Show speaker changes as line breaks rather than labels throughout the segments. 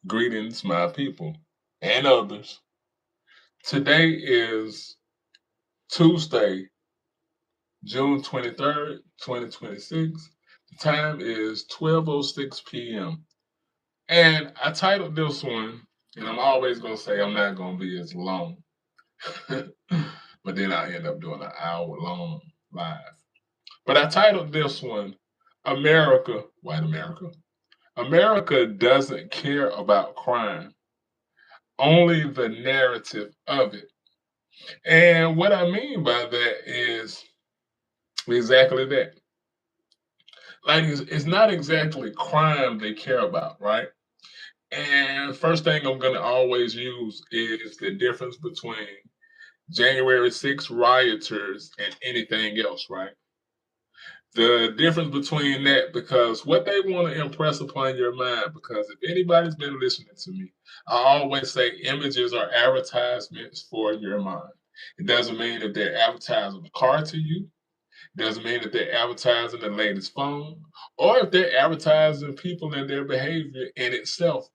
Greetings, my people and others. Today is Tuesday, June 23rd, 2026. The time is 12:06 p.m. And I titled this one, and I'm always going to say I'm not going to be as long, but then I end up doing an hour-long live. But I titled this one, America, White America. America doesn't care about crime, only the narrative of it. And what I mean by that is exactly that. Like, it's not exactly crime they care about, right? And first thing I'm going to always use is the difference between January 6th rioters and anything else, right? The difference between that, because what they want to impress upon your mind, because if anybody's been listening to me, I always say images are advertisements for your mind. It doesn't mean if they're advertising a car to you. Doesn't mean that they're advertising the latest phone, or if they're advertising people and their behavior in itself.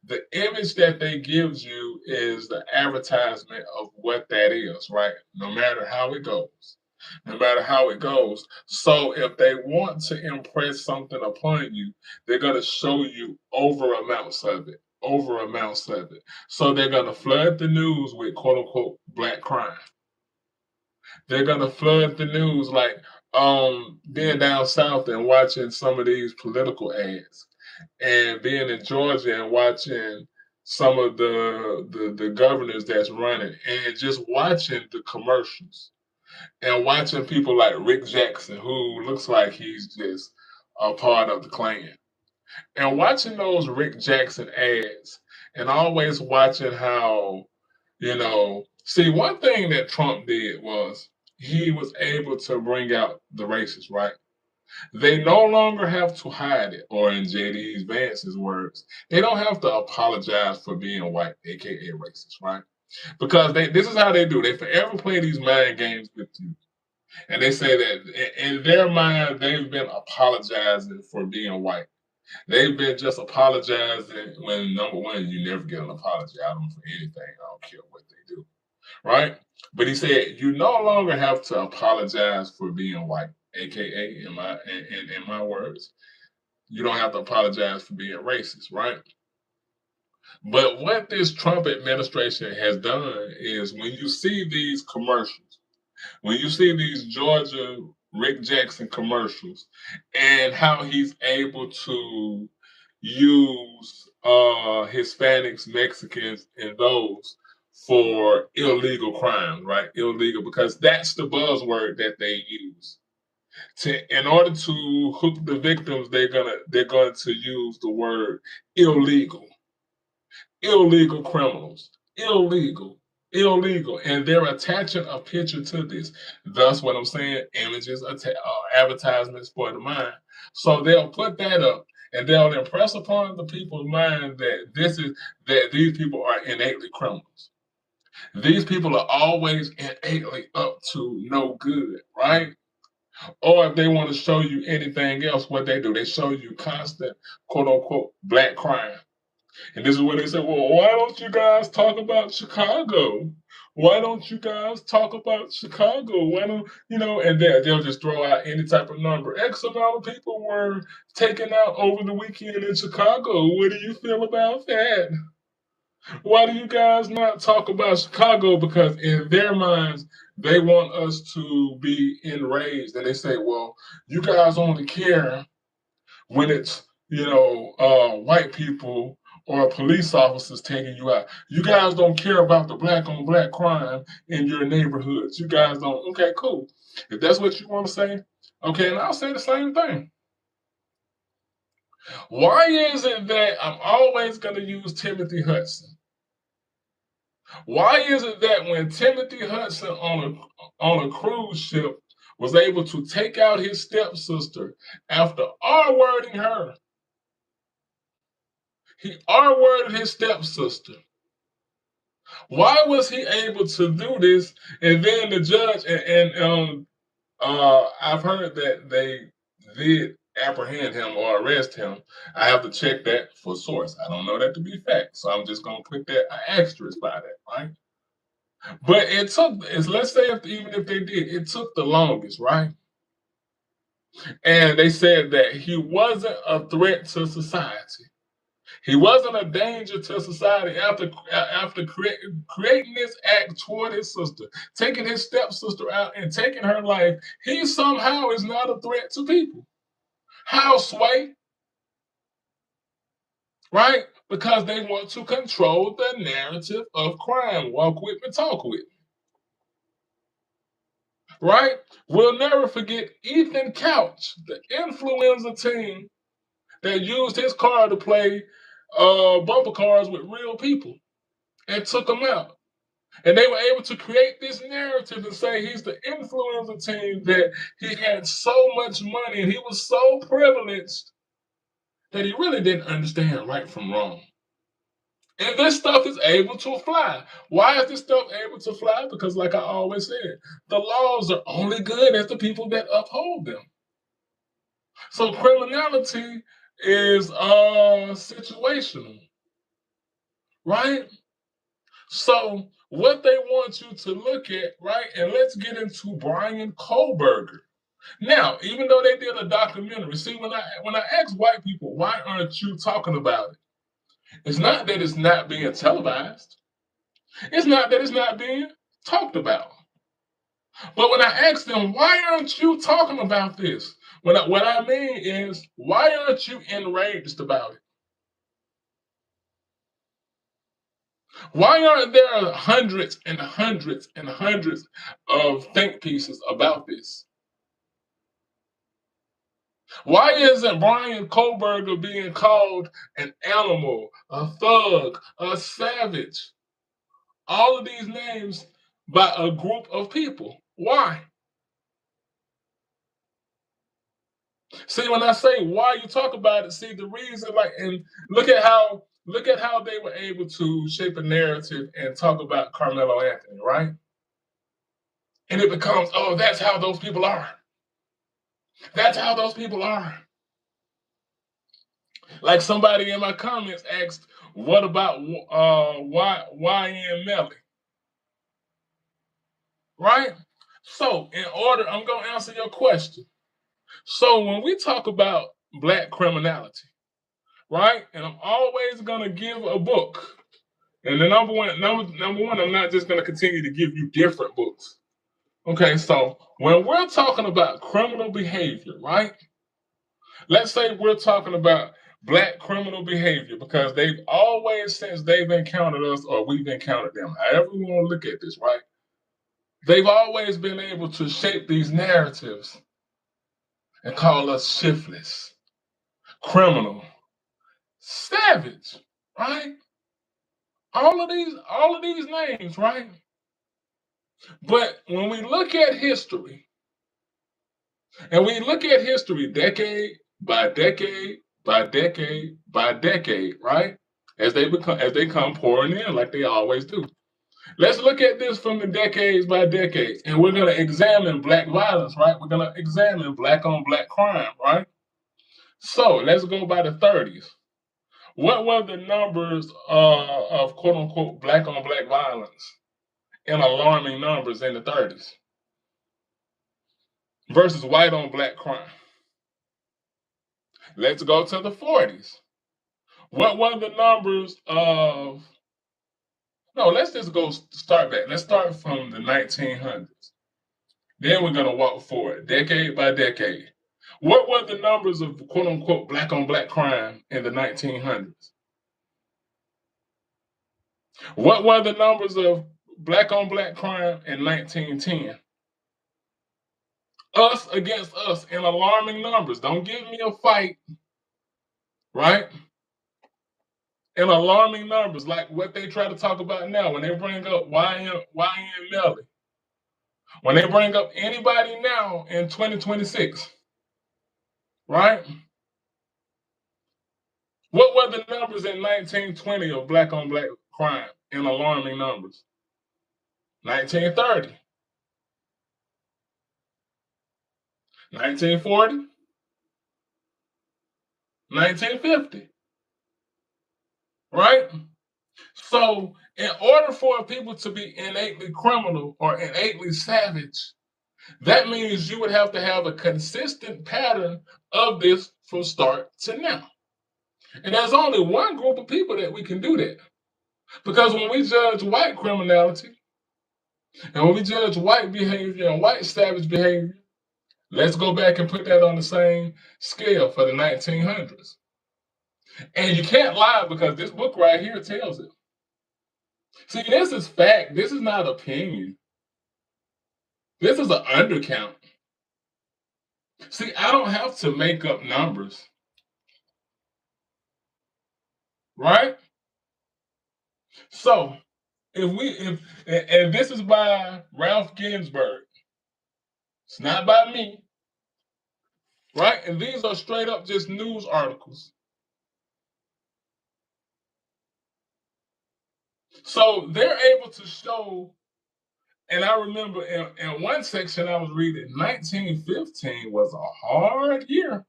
The image that they gives you is the advertisement of what that is, right? No matter how it goes. No matter how it goes. So if they want to impress something upon you, they're going to show you over amounts of it. Over amounts of it. So they're going to flood the news with quote unquote black crime. They're gonna flood the news like being down south and watching some of these political ads, and being in Georgia and watching some of the governors that's running, and just watching the commercials and watching people like Rick Jackson, who looks like he's just a part of the Klan, and watching those Rick Jackson ads, and always watching how, see, one thing that Trump did was he was able to bring out the racists, right? They no longer have to hide it, or in J.D. Vance's words, they don't have to apologize for being white, aka racist, right? Because this is how they do. They forever play these mind games with you. And they say that in their mind, they've been apologizing for being white. They've been just apologizing when, number one, you never get an apology out of them for anything. I don't care what they do, right? But he said you no longer have to apologize for being white, aka in my words, you don't have to apologize for being racist, right? But what this Trump administration has done is when you see these commercials, when you see these Georgia Rick Jackson commercials, and how he's able to use Hispanics, Mexicans, and those for illegal crimes, right? Illegal, because that's the buzzword that they use. In order to hook the victims, they're going to use the word illegal. Illegal criminals. Illegal, and they're attaching a picture to this. Thus, what I'm saying, images, advertisements for the mind. So they'll put that up, and they'll impress upon the people's mind that these people are innately criminals. These people are always innately up to no good, right? Or if they want to show you anything else, what they do, they show you constant, quote unquote, black crime. And this is where they say, well, why don't you guys talk about Chicago? Why don't you guys talk about Chicago? Why don't, and they'll just throw out any type of number. X amount of people were taken out over the weekend in Chicago. What do you feel about that? Why do you guys not talk about Chicago? Because in their minds, they want us to be enraged. And they say, well, you guys only care when it's, white people or police officers taking you out. You guys don't care about the black on black crime in your neighborhoods. You guys don't. Okay, cool. If that's what you want to say, okay, and I'll say the same thing. Why is it that I'm always going to use Timothy Hudson? Why is it that when Timothy Hudson on a cruise ship was able to take out his stepsister after R-wording her, he R-worded his stepsister. Why was he able to do this? And then the judge, and I've heard that they did apprehend him or arrest him, I have to check that for source. I don't know that to be fact, so I'm just gonna put that an asterisk by that, right? But it took, let's say, even if they did, it took the longest, right? And they said that he wasn't a threat to society. He wasn't a danger to society after creating this act toward his sister, taking his stepsister out and taking her life. He somehow is not a threat to people. How, Sway? Right? Because they want to control the narrative of crime. Walk with me, talk with me. Right? We'll never forget Ethan Couch, the influenza team that used his car to play bumper cars with real people and took them out. And they were able to create this narrative and say he's the influencer team, that he had so much money and he was so privileged that he really didn't understand right from wrong. And this stuff is able to fly. Why is this stuff able to fly? Because, like I always said, the laws are only good as the people that uphold them. So criminality is situational, right? So what they want you to look at, right? And let's get into Brian Kohlberger. Now, even though they did a documentary, see, when I ask white people, why aren't you talking about it? It's not that it's not being televised. It's not that it's not being talked about. But when I ask them, why aren't you talking about this? What I mean is, why aren't you enraged about it? Why aren't there hundreds and hundreds and hundreds of think pieces about this? Why isn't Brian Kohlberger being called an animal, a thug, a savage? All of these names by a group of people. Why? See, when I say why you talk about it, see the reason, like, and look at how they were able to shape a narrative and talk about Carmelo Anthony, right? And it becomes, oh, that's how those people are. That's how those people are. Like somebody in my comments asked, what about YN Melly? Right? So, I'm going to answer your question. So, when we talk about black criminality, right? And I'm always going to give a book. And the number one, I'm not just going to continue to give you different books. Okay, so when we're talking about criminal behavior, right? Let's say we're talking about black criminal behavior, because they've always, since they've encountered us or we've encountered them, however we want to look at this, right? They've always been able to shape these narratives and call us shiftless, criminal, savage, right? All of these names, right? But when we look at history, and we look at history decade by decade by decade by decade, right? As they come pouring in like they always do. Let's look at this from the decades by decades, and we're going to examine black violence, right? We're going to examine black on black crime, right? So let's go by the 30s. What were the numbers of quote unquote black on black violence in alarming numbers in the 30s versus white on black crime? Let's go to the 40s. What were the numbers of, no, let's just go start back. Let's start from the 1900s. Then we're going to walk forward, decade by decade. What were the numbers of quote unquote black on black crime in the 1900s? What were the numbers of black on black crime in 1910? Us against us in alarming numbers. Don't give me a fight, right? In alarming numbers, like what they try to talk about now when they bring up YN Melly. When they bring up anybody now in 2026, right? What were the numbers in 1920 of black on black crime in alarming numbers? 1930, 1940, 1950, right? So in order for people to be innately criminal or innately savage, that means you would have to have a consistent pattern of this from start to now. And there's only one group of people that we can do that. Because when we judge white criminality, and when we judge white behavior and white savage behavior, let's go back and put that on the same scale for the 1900s. And you can't lie because this book right here tells it. See, this is fact. This is not opinion. This is an undercount. See, I don't have to make up numbers, right? So, and this is by Ralph Ginsberg. It's not by me, right? And these are straight up just news articles. So they're able to show, and I remember in one section I was reading, 1915 was a hard year.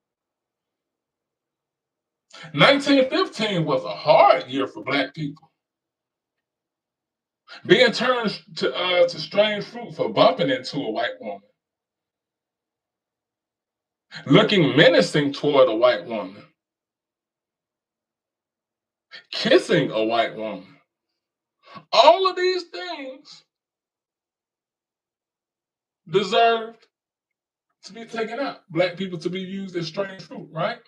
1915 was a hard year for Black people. Being turned to strange fruit for bumping into a white woman. Looking menacing toward a white woman. Kissing a white woman. All of these things deserved to be taken out. Black people to be used as strange fruit, right?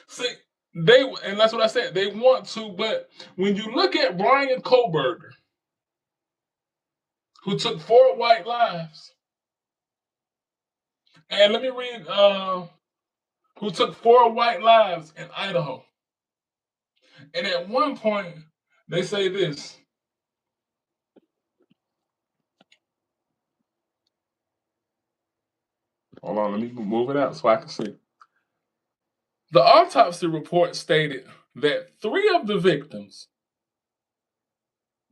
See, and that's what I said, they want to, but when you look at Brian Koberger, who took 4 white lives, and let me read, who took 4 white lives in Idaho. And at one point, they say this. Hold on, let me move it out so I can see. The autopsy report stated that 3 of the victims,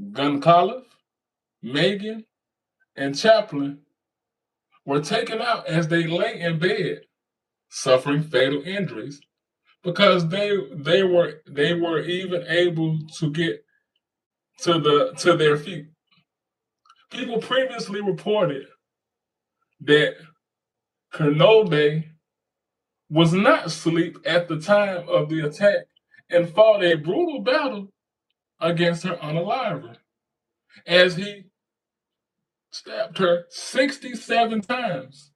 Guncollif, Megan, and Chaplin, were taken out as they lay in bed, suffering fatal injuries, because they were even able to get to their feet. People previously reported that Kernode was not asleep at the time of the attack and fought a brutal battle against her unaliver, as he stabbed her 67 times.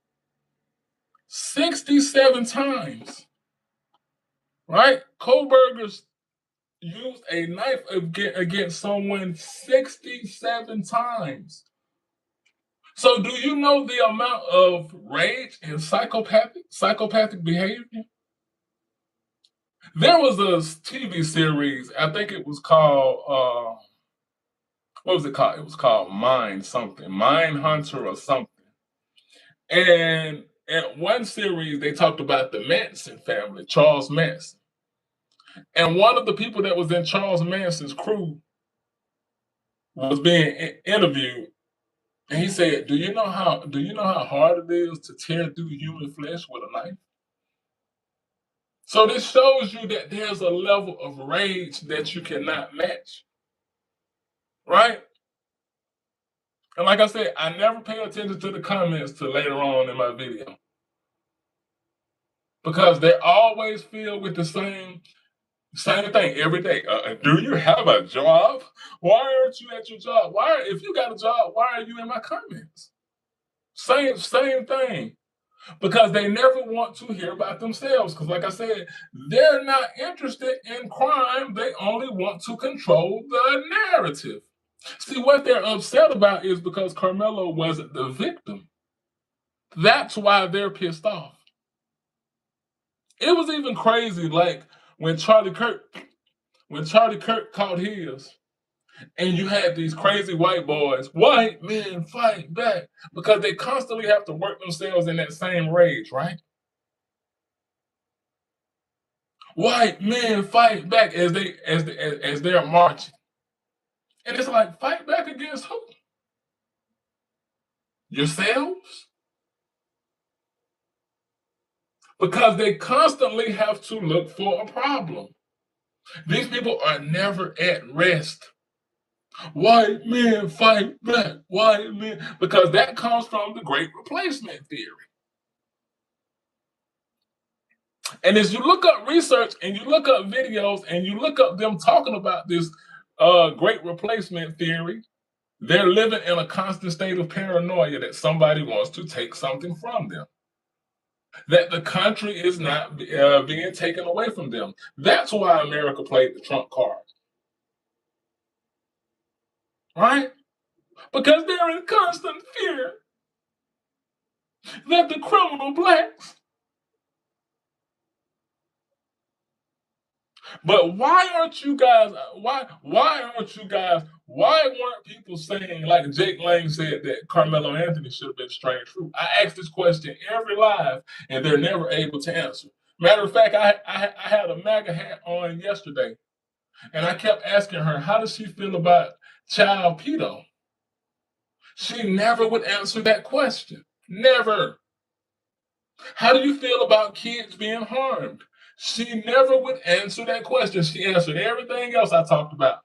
67 times. Right? Koberger's used a knife against someone 67 times. So do you know the amount of rage and psychopathic behavior? There was a TV series, I think it was called, what was it called? It was called Mind something, Mind Hunter or something. And in one series, they talked about the Manson family, Charles Manson. And one of the people that was in Charles Manson's crew was being interviewed, and he said, "Do you know how hard it is to tear through human flesh with a knife?" So this shows you that there's a level of rage that you cannot match, right? And like I said, I never pay attention to the comments till later on in my video, because they're always filled with the same thing every day. Do you have a job? Why aren't you at your job? If you got a job, why are you in my comments? Same thing. Because they never want to hear about themselves. Because like I said, they're not interested in crime. They only want to control the narrative. See, what they're upset about is because Carmelo wasn't the victim. That's why they're pissed off. It was even crazy, like when Charlie Kirk caught his, and you had these crazy white boys, white men fight back, because they constantly have to work themselves in that same rage, right? White men fight back as they're marching. And it's like, fight back against who? Yourselves? because they constantly have to look for a problem. These people are never at rest. White men fight black, white men, because that comes from the Great Replacement theory. And as you look up research and you look up videos and you look up them talking about this Great Replacement theory, they're living in a constant state of paranoia that somebody wants to take something from them, that the country is not being taken away from them. That's why America played the Trump card, right? Because they're in constant fear that the criminal blacks. But why aren't you guys? Why weren't people saying, like Jake Lang said, that Carmelo Anthony should have been strange fruit? I asked this question every live, and they're never able to answer. Matter of fact, I had a MAGA hat on yesterday, and I kept asking her, how does she feel about child pedo? She never would answer that question. Never. How do you feel about kids being harmed? She never would answer that question. She answered everything else I talked about.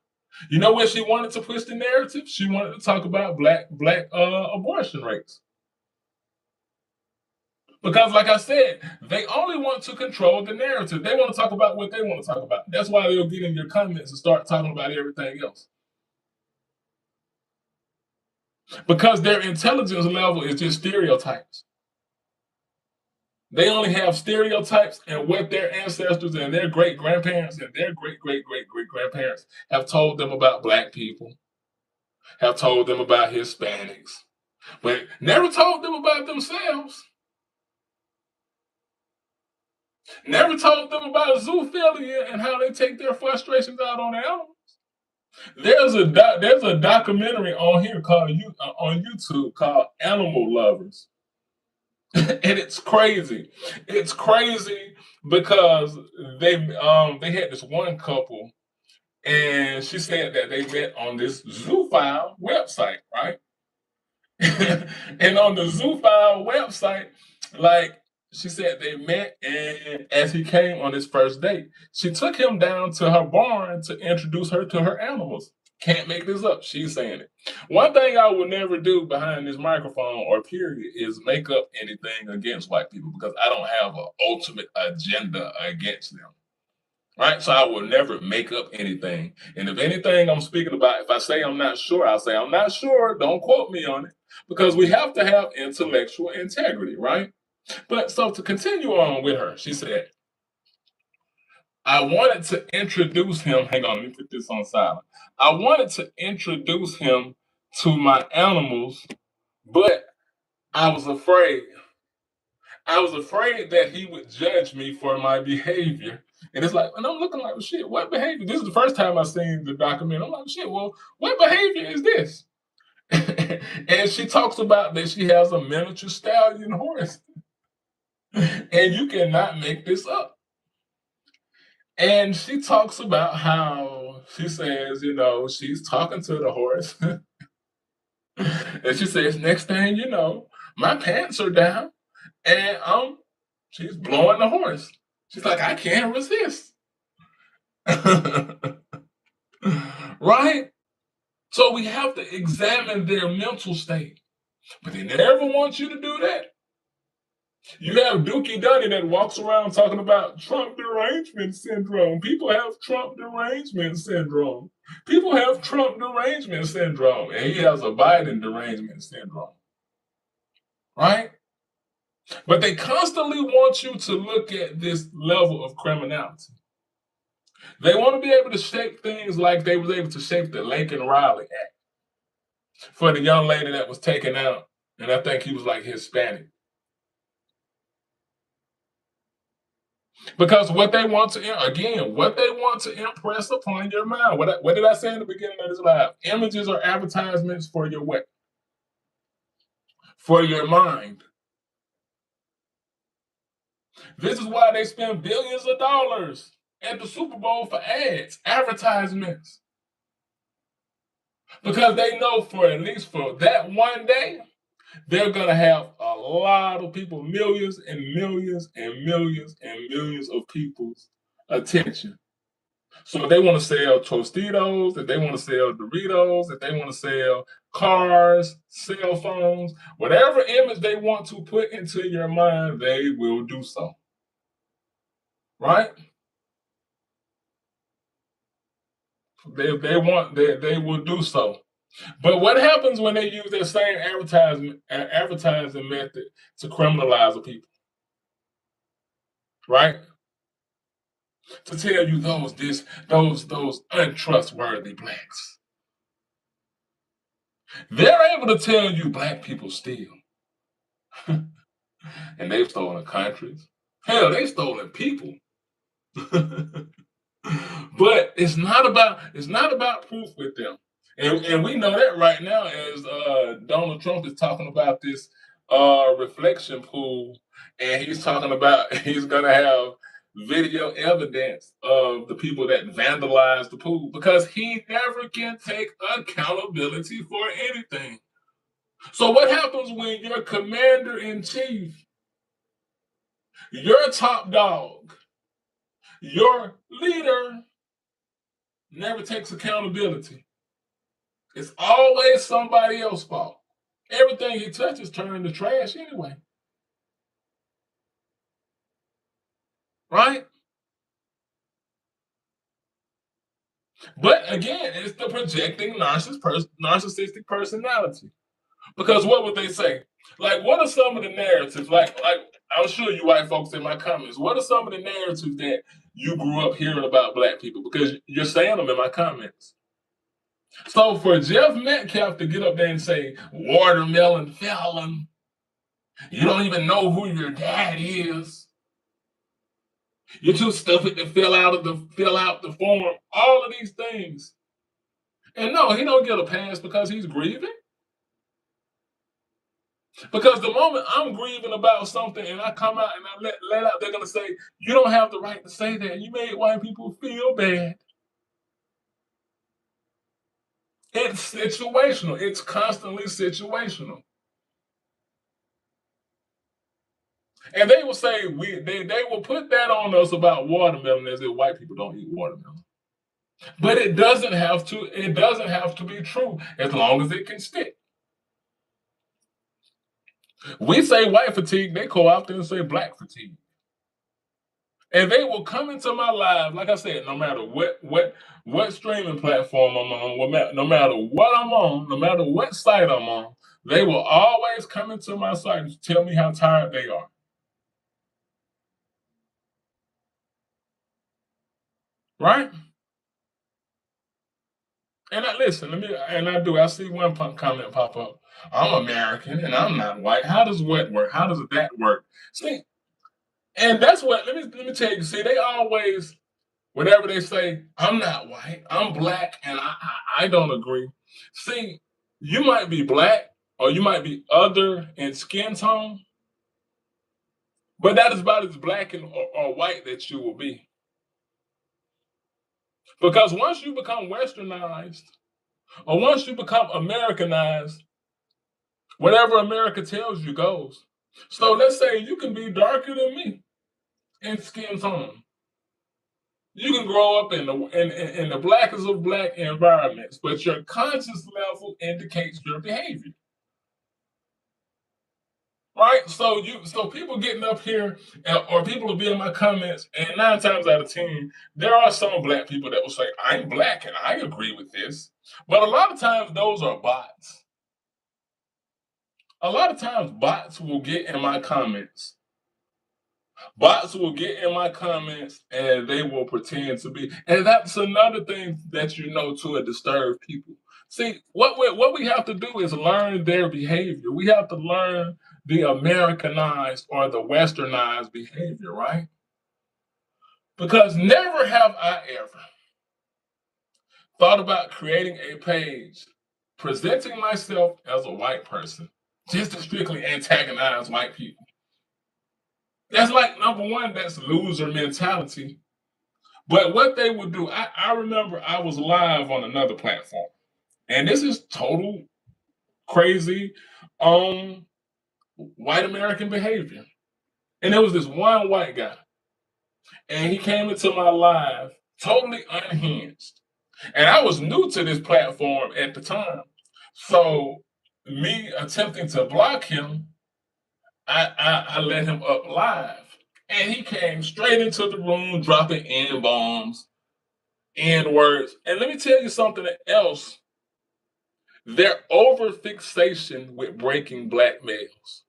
You know where she wanted to push the narrative? She wanted to talk about black abortion rates. Because, like I said, they only want to control the narrative. They want to talk about what they want to talk about. That's why they'll get in your comments and start talking about everything else. Because their intelligence level is just stereotypes. They only have stereotypes and what their ancestors and their great grandparents and their great grandparents have told them about black people, have told them about Hispanics, but never told them about themselves. Never told them about zoophilia and how they take their frustrations out on animals. There's a documentary on here called on YouTube called Animal Lovers. And it's crazy. It's crazy because they had this one couple, and she said that they met on this Zoophile website, right? And on the Zoophile website, like she said, they met, and as he came on his first date, she took him down to her barn to introduce her to her animals. Can't make this up. She's saying it. One thing I would never do behind this microphone or period is make up anything against white people, because I don't have an ultimate agenda against them. Right? So I will never make up anything. And if anything I'm speaking about, if I say I'm not sure, I'll say I'm not sure. Don't quote me on it. Because we have to have intellectual integrity, right? But so to continue on with her, she said, I wanted to introduce him. Hang on, let me put this on silent. I wanted to introduce him to my animals, but I was afraid. I was afraid that he would judge me for my behavior. And it's like, and I'm looking like, well, shit, what behavior? This is the first time I've seen the documentary. I'm like, shit, well, what behavior is this? And she talks about that she has a miniature stallion horse. And you cannot make this up. And she talks about how she says, she's talking to the horse. And she says, next thing you know, my pants are down and she's blowing the horse. She's like, I can't resist. Right? So we have to examine their mental state. But they never want you to do that. You have Dookie Dunny that walks around talking about Trump derangement syndrome. People have Trump derangement syndrome. People have Trump derangement syndrome. And he has a Biden derangement syndrome. Right? But they constantly want you to look at this level of criminality. They want to be able to shape things like they was able to shape the Lincoln Riley Act for the young lady that was taken out. And I think he was like Hispanic. Because what they want to impress upon your mind. What did I say in the beginning of this live? Images or advertisements for your what? For your mind. This is why they spend billions of dollars at the Super Bowl for ads, advertisements. Because they know for at least for that one day, they're going to have a lot of people, millions and millions and millions and millions of people's attention. So if they want to sell Tostitos, if they want to sell Doritos, if they want to sell cars, cell phones, whatever image they want to put into your mind, they will do so. Right? They will do so. But what happens when they use that same advertising method to criminalize the people? Right? To tell you those untrustworthy blacks. They're able to tell you black people steal. And they've stolen countries. Hell, they've stolen people. But it's not about proof with them. And we know that right now as Donald Trump is talking about this reflection pool, and he's talking about he's gonna have video evidence of the people that vandalized the pool because he never can take accountability for anything. So what happens when your commander in chief, your top dog, your leader never takes accountability? It's always somebody else's fault. Everything he touches turns to trash anyway. Right? But again, it's the projecting narcissistic personality. Because what would they say? Like, what are some of the narratives? Like I'm sure you white folks in my comments, what are some of the narratives that you grew up hearing about black people? Because you're saying them in my comments. So for Jeff Metcalf to get up there and say, watermelon felon, you don't even know who your dad is. You're too stupid to fill out the form. All of these things. And no, he don't get a pass because he's grieving. Because the moment I'm grieving about something and I come out and I let out, they're gonna say, you don't have the right to say that. You made white people feel bad. It's situational. It's constantly situational. And they will say they will put that on us about watermelon as if white people don't eat watermelon. But it doesn't have to be true as long as it can stick. We say white fatigue, they go out there and say black fatigue. And they will come into my live, like I said, no matter what streaming platform I'm on, no matter what I'm on, no matter what site I'm on, they will always come into my site and tell me how tired they are. Right? And I see one comment pop up. I'm American and I'm not white. How does what work? How does that work? See, and that's what let me tell you. See, they always, whenever they say, I'm not white, I'm black, and I don't agree. See, you might be black or you might be other in skin tone, but that is about as black or white that you will be. Because once you become westernized or once you become Americanized, whatever America tells you goes. So let's say you can be darker than me in skin tone. You can grow up in the blackest of black environments, but your conscious level indicates your behavior. Right? So people getting up here or people will be in my comments, and 9 times out of 10, there are some black people that will say, I'm black and I agree with this. But a lot of times those are bots. A lot of times bots will get in my comments. Bots will get in my comments and they will pretend to be, and that's another thing that you know to disturb people. See, what we have to do is learn their behavior. We have to learn the Americanized or the westernized behavior, right? Because never have I ever thought about creating a page presenting myself as a white person just to strictly antagonize white people. That's like number one, that's loser mentality. But what they would do, I remember I was live on another platform, and this is total crazy. white American behavior. And there was this one white guy, and he came into my live totally unhinged. And I was new to this platform at the time. So me attempting to block him, I let him up live. And he came straight into the room dropping N-bombs, N-words. And let me tell you something else. Their over fixation with breaking black males.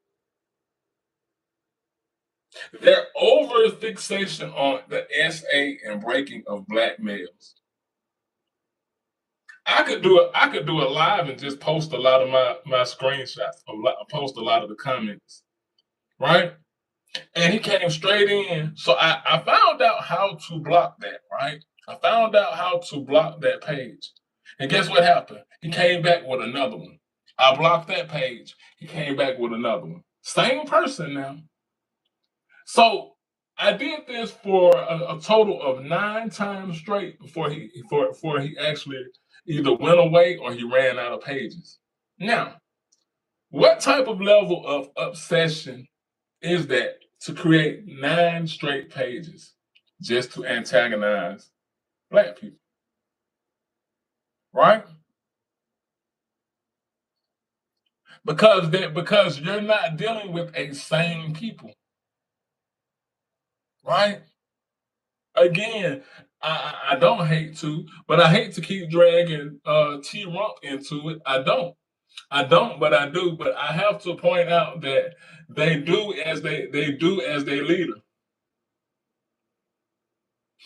Their over fixation on the SA and breaking of black males. I could do a live and just post a lot of my screenshots, post a lot of the comments, right? And he came straight in. So I found out how to block that, right? I found out how to block that page. And guess what happened? He came back with another one. I blocked that page. He came back with another one. Same person now. So I did this for a total of 9 times straight before he actually either went away or he ran out of pages. Now, what type of level of obsession is that to create 9 straight pages just to antagonize black people? Right? Because you're not dealing with a sane people. Right? Again, I don't hate to, but I hate to keep dragging T-Rump into it. I don't, but I do. But I have to point out that they do as they do as their leader.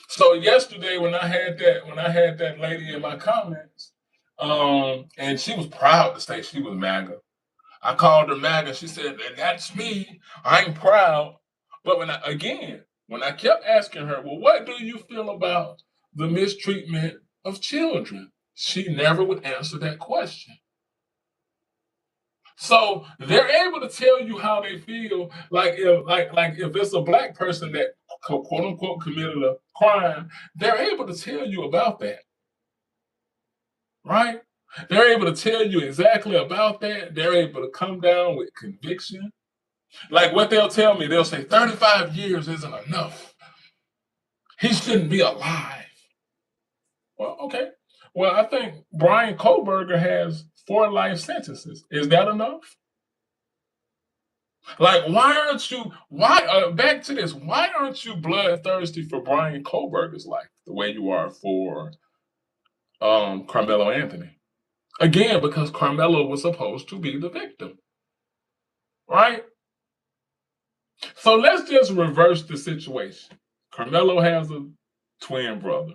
So yesterday when I had that lady in my comments, and she was proud to say she was MAGA. I called her MAGA. She said, "That's me. I'm proud." But when I kept asking her, "Well, what do you feel about the mistreatment of children?" She never would answer that question. So they're able to tell you how they feel, like if it's a black person that quote unquote committed a crime, they're able to tell you about that, right? They're able to tell you exactly about that. They're able to come down with conviction. Like what they'll tell me, they'll say 35 years isn't enough. He shouldn't be alive. Well, okay. Well, I think Brian Kohlberger has 4 life sentences. Is that enough? Like, back to this, why aren't you bloodthirsty for Brian Kohlberger's life the way you are for Carmelo Anthony? Again, because Carmelo was supposed to be the victim, right? So let's just reverse the situation. Carmelo has a twin brother,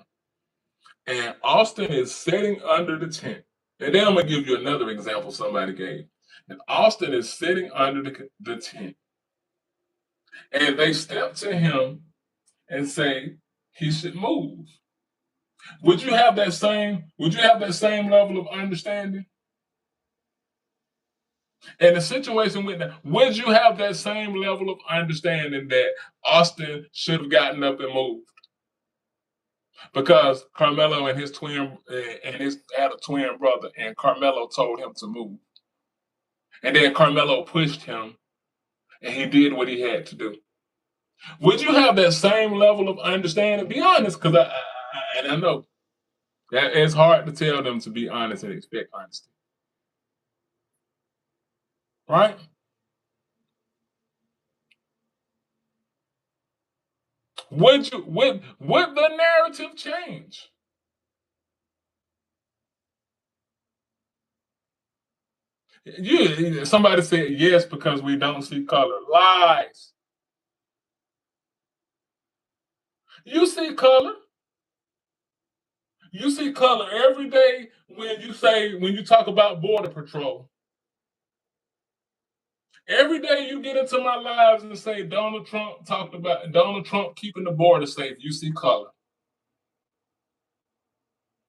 and Austin is sitting under the tent. And then I'm going to give you another example somebody gave. And Austin is sitting under the tent. And they step to him and say he should move. Would you have that same level of understanding? In the situation with that, would you have that same level of understanding that Austin should have gotten up and moved? Because Carmelo and his had a twin brother, and Carmelo told him to move. And then Carmelo pushed him, and he did what he had to do. Would you have that same level of understanding? Be honest, because I know that it's hard to tell them to be honest and expect honesty. Right? Would the narrative change? Somebody said yes because we don't see color. Lies. You see color. You see color every day when you talk about border patrol. Every day you get into my lives and say Donald Trump keeping the border safe. You see color.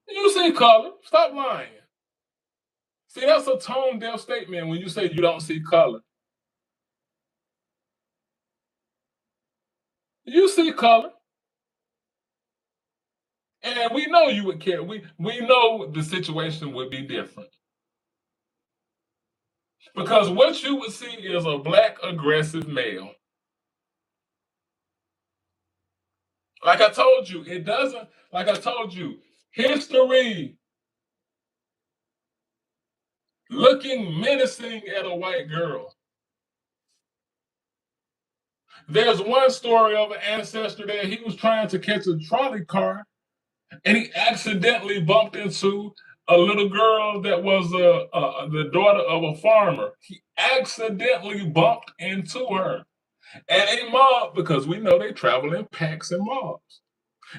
You see color. Stop lying. See, that's a tone deaf statement when you say you don't see color. You see color. And we know you would care. We know the situation would be different. Because what you would see is a black aggressive male. Like I told you, it doesn't, like I told you, history looking menacing at a white girl. There's one story of an ancestor that he was trying to catch a trolley car and he accidentally bumped into a little girl that was the daughter of a farmer. He accidentally bumped into her. And a mob, because we know they travel in packs and mobs.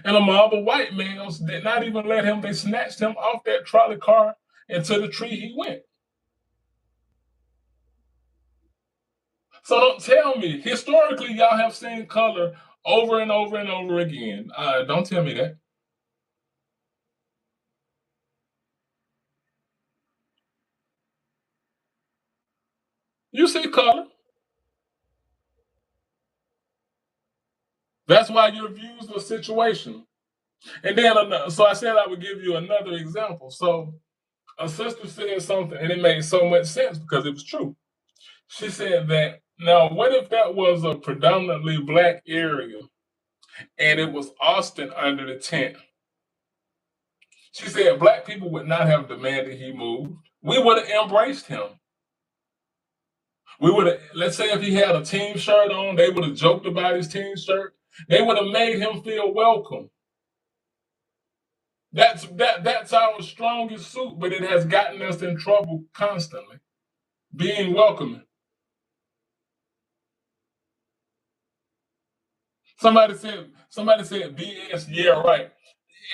And a mob of white males did not even let him, they snatched him off that trolley car into the tree he went. So don't tell me, historically, y'all have seen color over and over and over again. Don't tell me that. You see color. That's why your views are situational. And then, so I said I would give you another example. So a sister said something, and it made so much sense because it was true. She said that, now, what if that was a predominantly black area and it was Austin under the tent? She said black people would not have demanded he move. We would have embraced him. We would have, let's say if he had a team shirt on, they would have joked about his team shirt. They would have made him feel welcome. That's our strongest suit, but it has gotten us in trouble constantly. Being welcoming. Somebody said BS, yeah, right.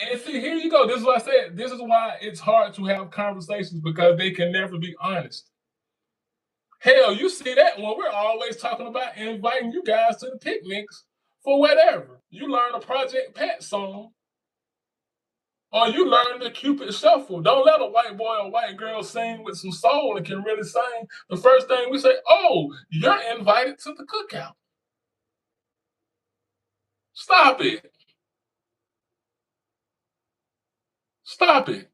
And see, here you go. This is what I said. This is why it's hard to have conversations because they can never be honest. Hell, you see that when we're always talking about inviting you guys to the picnics for whatever. You learn a Project Pat song or you learn the Cupid Shuffle. Don't let a white boy or white girl sing with some soul and can really sing. The first thing we say, oh, you're invited to the cookout. Stop it. Stop it.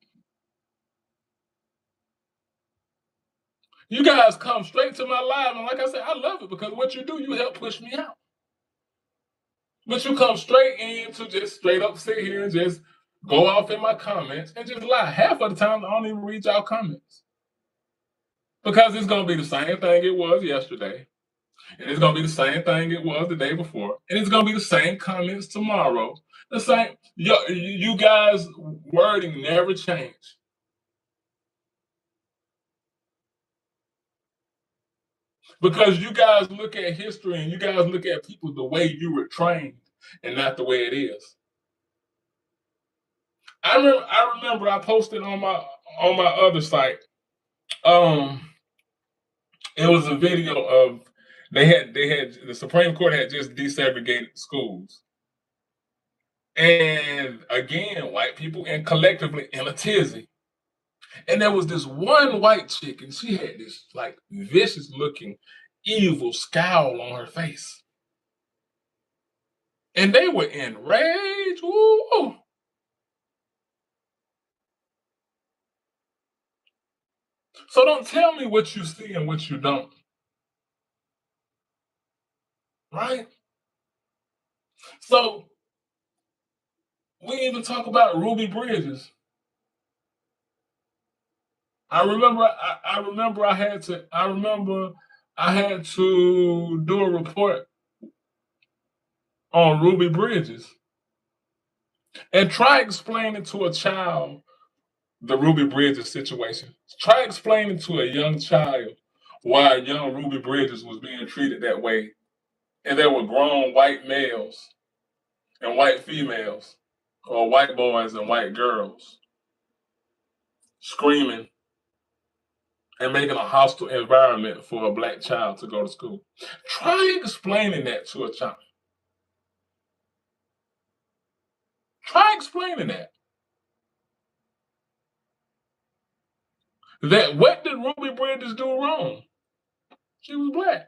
You guys come straight to my live, and like I said, I love it because what you do, you help push me out. But you come straight in to just straight up sit here and just go off in my comments and just lie. Half of the time, I don't even read y'all comments because it's gonna be the same thing it was yesterday, and it's gonna be the same thing it was the day before, and it's gonna be the same comments tomorrow. The same. You guys' wording never change. Because you guys look at history and you guys look at people the way you were trained and not the way it is. I remember I posted on my other site. Um, it was a video of they had the Supreme Court had just desegregated schools. And again, white people and collectively in a tizzy. And there was this one white chick, and she had this like vicious looking, evil scowl on her face. And they were enraged. Ooh. So don't tell me what you see and what you don't. Right? So we even talk about Ruby Bridges. I remember I had to do a report on Ruby Bridges and try explaining to a child the Ruby Bridges situation. Try explaining to a young child why young Ruby Bridges was being treated that way. And there were grown white males and white females, or white boys and white girls, screaming and making a hostile environment for a black child to go to school. Try explaining that to a child. Try explaining that. That what did Ruby Bridges do wrong? She was black.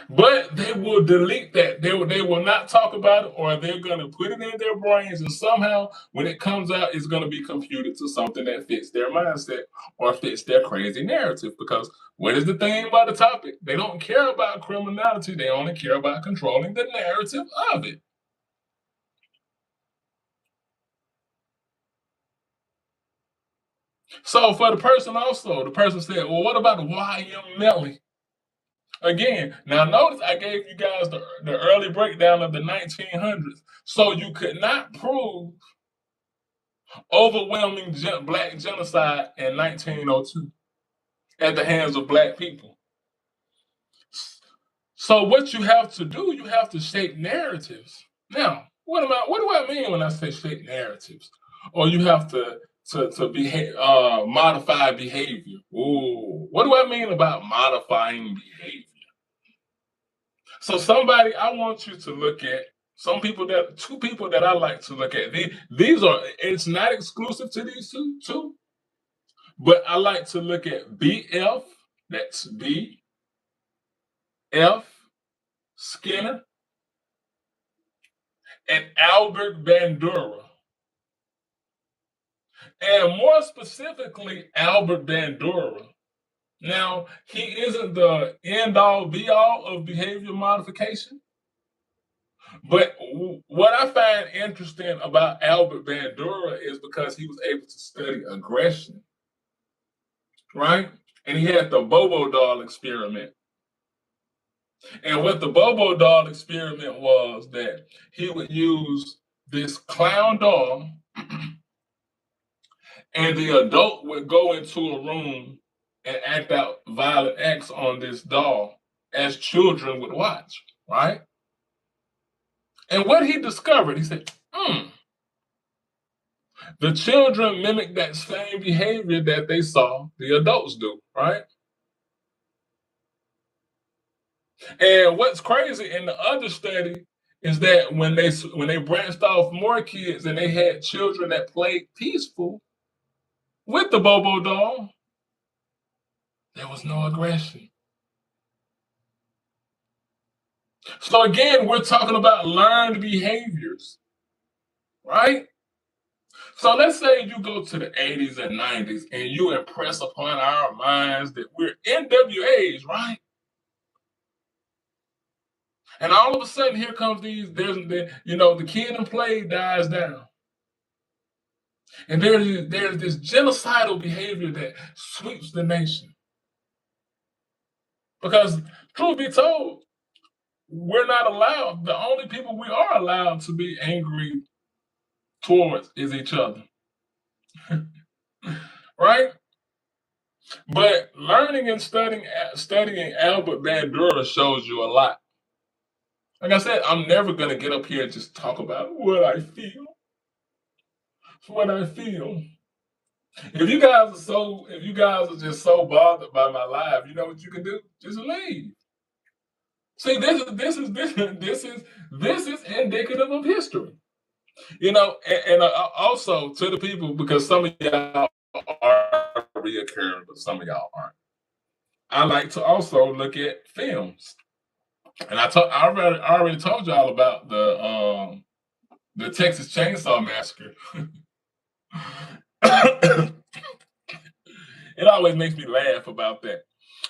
But they will delete that. They will not talk about it, or they're going to put it in their brains, and somehow when it comes out, it's going to be computed to something that fits their mindset or fits their crazy narrative. Because what is the thing about the topic? They don't care about criminality. They only care about controlling the narrative of it. So for the person also, the person said, well, what about Y.M. Melly? Again, now notice I gave you guys the early breakdown of the 1900s. So you could not prove overwhelming black genocide in 1902 at the hands of black people. So what you have to do, you have to shape narratives. Now, what do I mean when I say shape narratives? Or you have to behave, modify behavior. Ooh, what do I mean about modifying behavior? So somebody I want you to look at, two people that I like to look at. These are, it's not exclusive to these two, but I like to look at B.F., that's B.F. Skinner, and Albert Bandura. And more specifically, Albert Bandura. Now, he isn't the end all be all of behavior modification, but what I find interesting about Albert Bandura is because he was able to study aggression, right? And he had the Bobo doll experiment. And what the Bobo doll experiment was that he would use this clown doll, and the adult would go into a room and act out violent acts on this doll as children would watch, right? And what he discovered, he said, the children mimic that same behavior that they saw the adults do, right? And what's crazy in the other study is that when they branched off more kids and they had children that played peaceful with the Bobo doll, there was no aggression. So again, we're talking about learned behaviors, right? So let's say you go to the 80s and 90s and you impress upon our minds that we're NWAs, right? And all of a sudden, here comes the kid and play dies down. And there's this genocidal behavior that sweeps the nation. Because, truth be told, we're not allowed, the only people we are allowed to be angry towards is each other. Right? But learning and studying Albert Bandura shows you a lot. Like I said, I'm never going to get up here and just talk about what I feel. What I feel. If you guys are just so bothered by my life, you know what you can do? Just leave. See, this is indicative of history. You know, and also to the people, because some of y'all are reoccurring, but some of y'all aren't. I like to also look at films, and I already told y'all about the Texas Chainsaw Massacre. It always makes me laugh about that,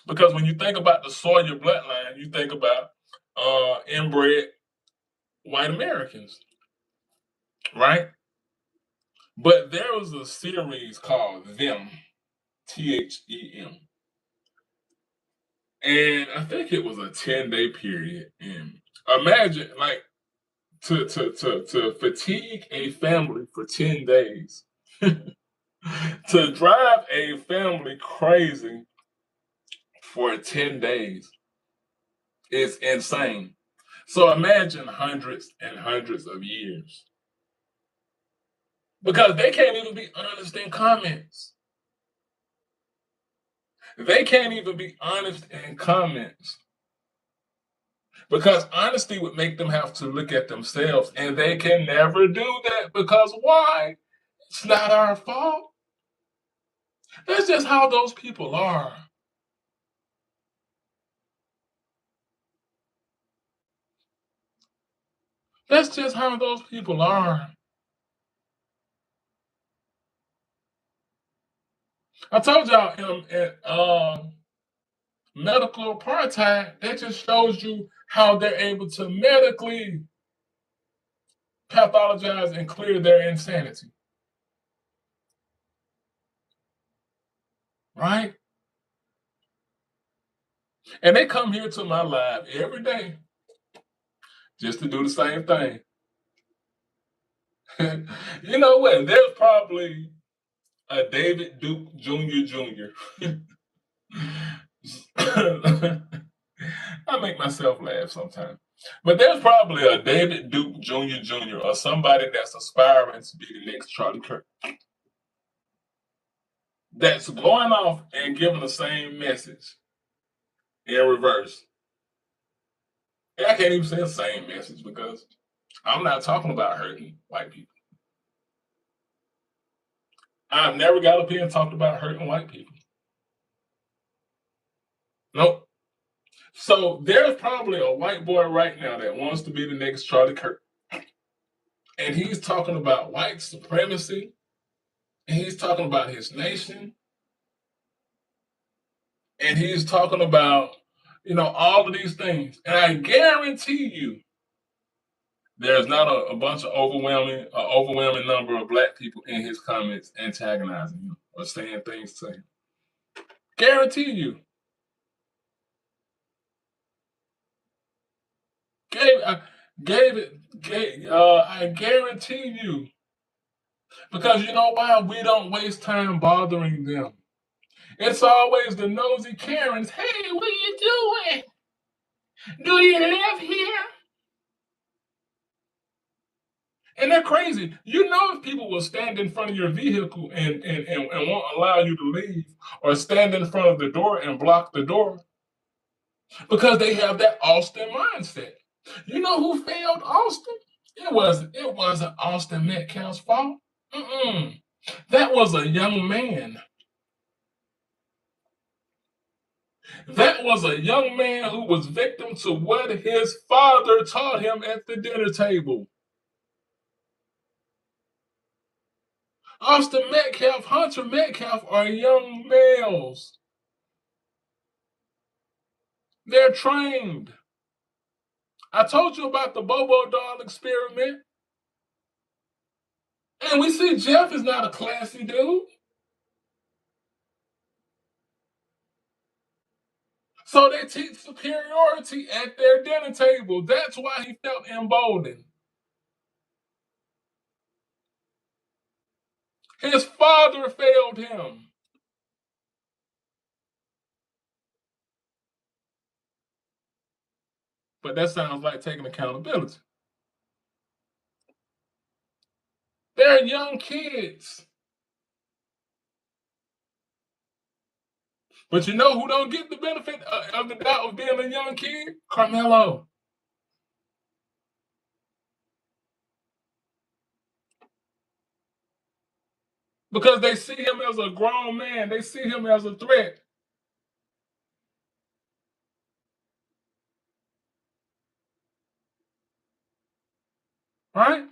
because when you think about the Sawyer bloodline, you think about inbred white Americans, right? But there was a series called Them, THEM, and I think it was a 10-day period. And imagine, like, to fatigue a family for 10 days, to drive a family crazy for 10 days is insane. So imagine hundreds and hundreds of years. Because they can't even be honest in comments. They can't even be honest in comments. Because honesty would make them have to look at themselves, and they can never do that, because why? It's not our fault. That's just how those people are. That's just how those people are. I told y'all medical apartheid, that just shows you how they're able to medically pathologize and clear their insanity. Right? And they come here to my live every day just to do the same thing. You know what? There's probably a David Duke Jr. I make myself laugh sometimes. But there's probably a David Duke Jr. or somebody that's aspiring to be the next Charlie Kirk that's going off and giving the same message in reverse. And I can't even say the same message because I'm not talking about hurting white people. I've never got up here and talked about hurting white people. Nope. So there's probably a white boy right now that wants to be the next Charlie Kirk. And he's talking about white supremacy. And he's talking about his nation. And he's talking about, all of these things. And I guarantee you, there's not a bunch of overwhelming number of black people in his comments antagonizing him or saying things to him. Guarantee you. I guarantee you. Because you know why? We don't waste time bothering them. It's always the nosy Karens. Hey, what are you doing? Do you live here? And they're crazy. You know if people will stand in front of your vehicle and won't allow you to leave, or stand in front of the door and block the door, because they have that Austin mindset. You know who failed Austin? It wasn't Austin Metcalf's fault. That was a young man. That was a young man who was victim to what his father taught him at the dinner table. Austin Metcalf, Hunter Metcalf are young males. They're trained. I told you about the Bobo doll experiment. And we see Jeff is not a classy dude. So they teach superiority at their dinner table. That's why he felt emboldened. His father failed him. But that sounds like taking accountability. They're young kids. But you know who don't get the benefit of the doubt of being a young kid? Carmelo. Because they see him as a grown man. They see him as a threat. Right?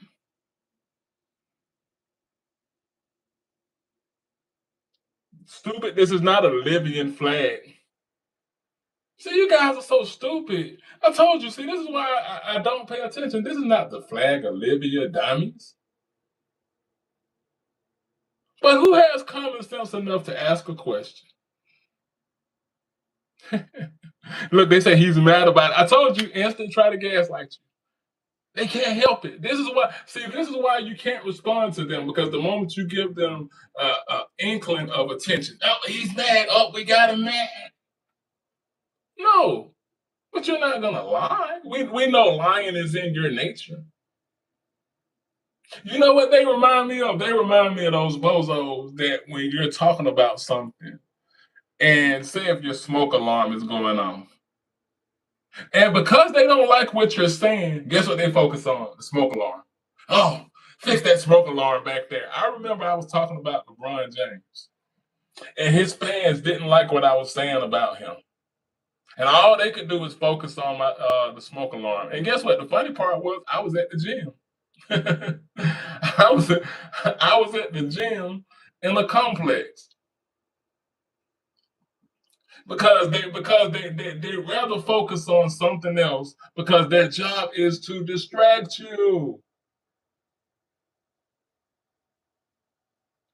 Stupid, this is not a Libyan flag. See, you guys are so stupid. I told you, see, this is why I don't pay attention. This is not the flag of Libya, dummies. But who has common sense enough to ask a question? Look, they say he's mad about it. I told you, instant try to gaslight you. They can't help it. This is why you can't respond to them, because the moment you give them an inkling of attention, oh, he's mad. Oh, we got him mad. No, but you're not gonna lie. We know lying is in your nature. You know what they remind me of? They remind me of those bozos that when you're talking about something, and say if your smoke alarm is going off, and because they don't like what you're saying, guess what they focus on? The smoke alarm. Oh, fix that smoke alarm back there. I remember I was talking about LeBron James, and his fans didn't like what I was saying about him. And all they could do was focus on my the smoke alarm. And guess what? The funny part was I was at the gym. I was I was at the gym in the complex because they rather focus on something else because their job is to distract you.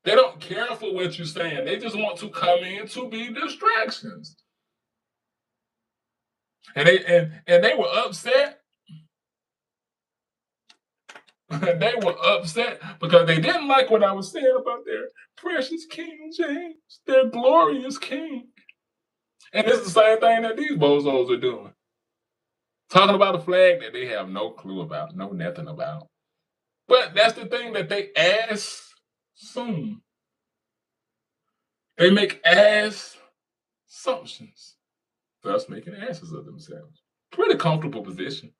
They don't care for what you're saying. They just want to come in to be distractions. And they were upset. They were upset because they didn't like what I was saying about their precious King James, their glorious King. And it's the same thing that these bozos are doing. Talking about a flag that they have no clue about, know nothing about. But that's the thing that they assume. They make assumptions, thus making asses of themselves. Pretty comfortable position.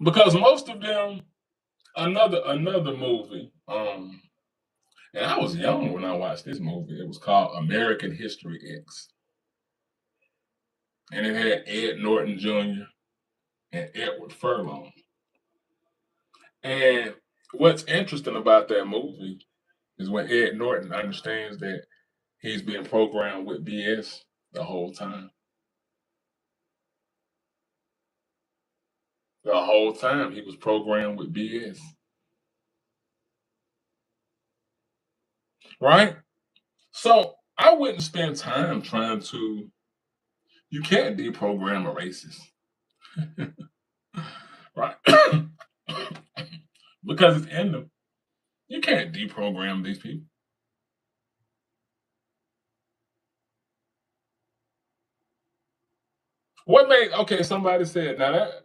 Because most of them, another movie, and I was young when I watched this movie. It was called American History X. And it had Ed Norton Jr. and Edward Furlong. And what's interesting about that movie is when Ed Norton understands that he's been programmed with BS the whole time. The whole time he was programmed with BS. Right? So I wouldn't spend time trying to, you can't deprogram a racist. Right? Because it's in them. You can't deprogram these people. What made, okay, somebody said, now that,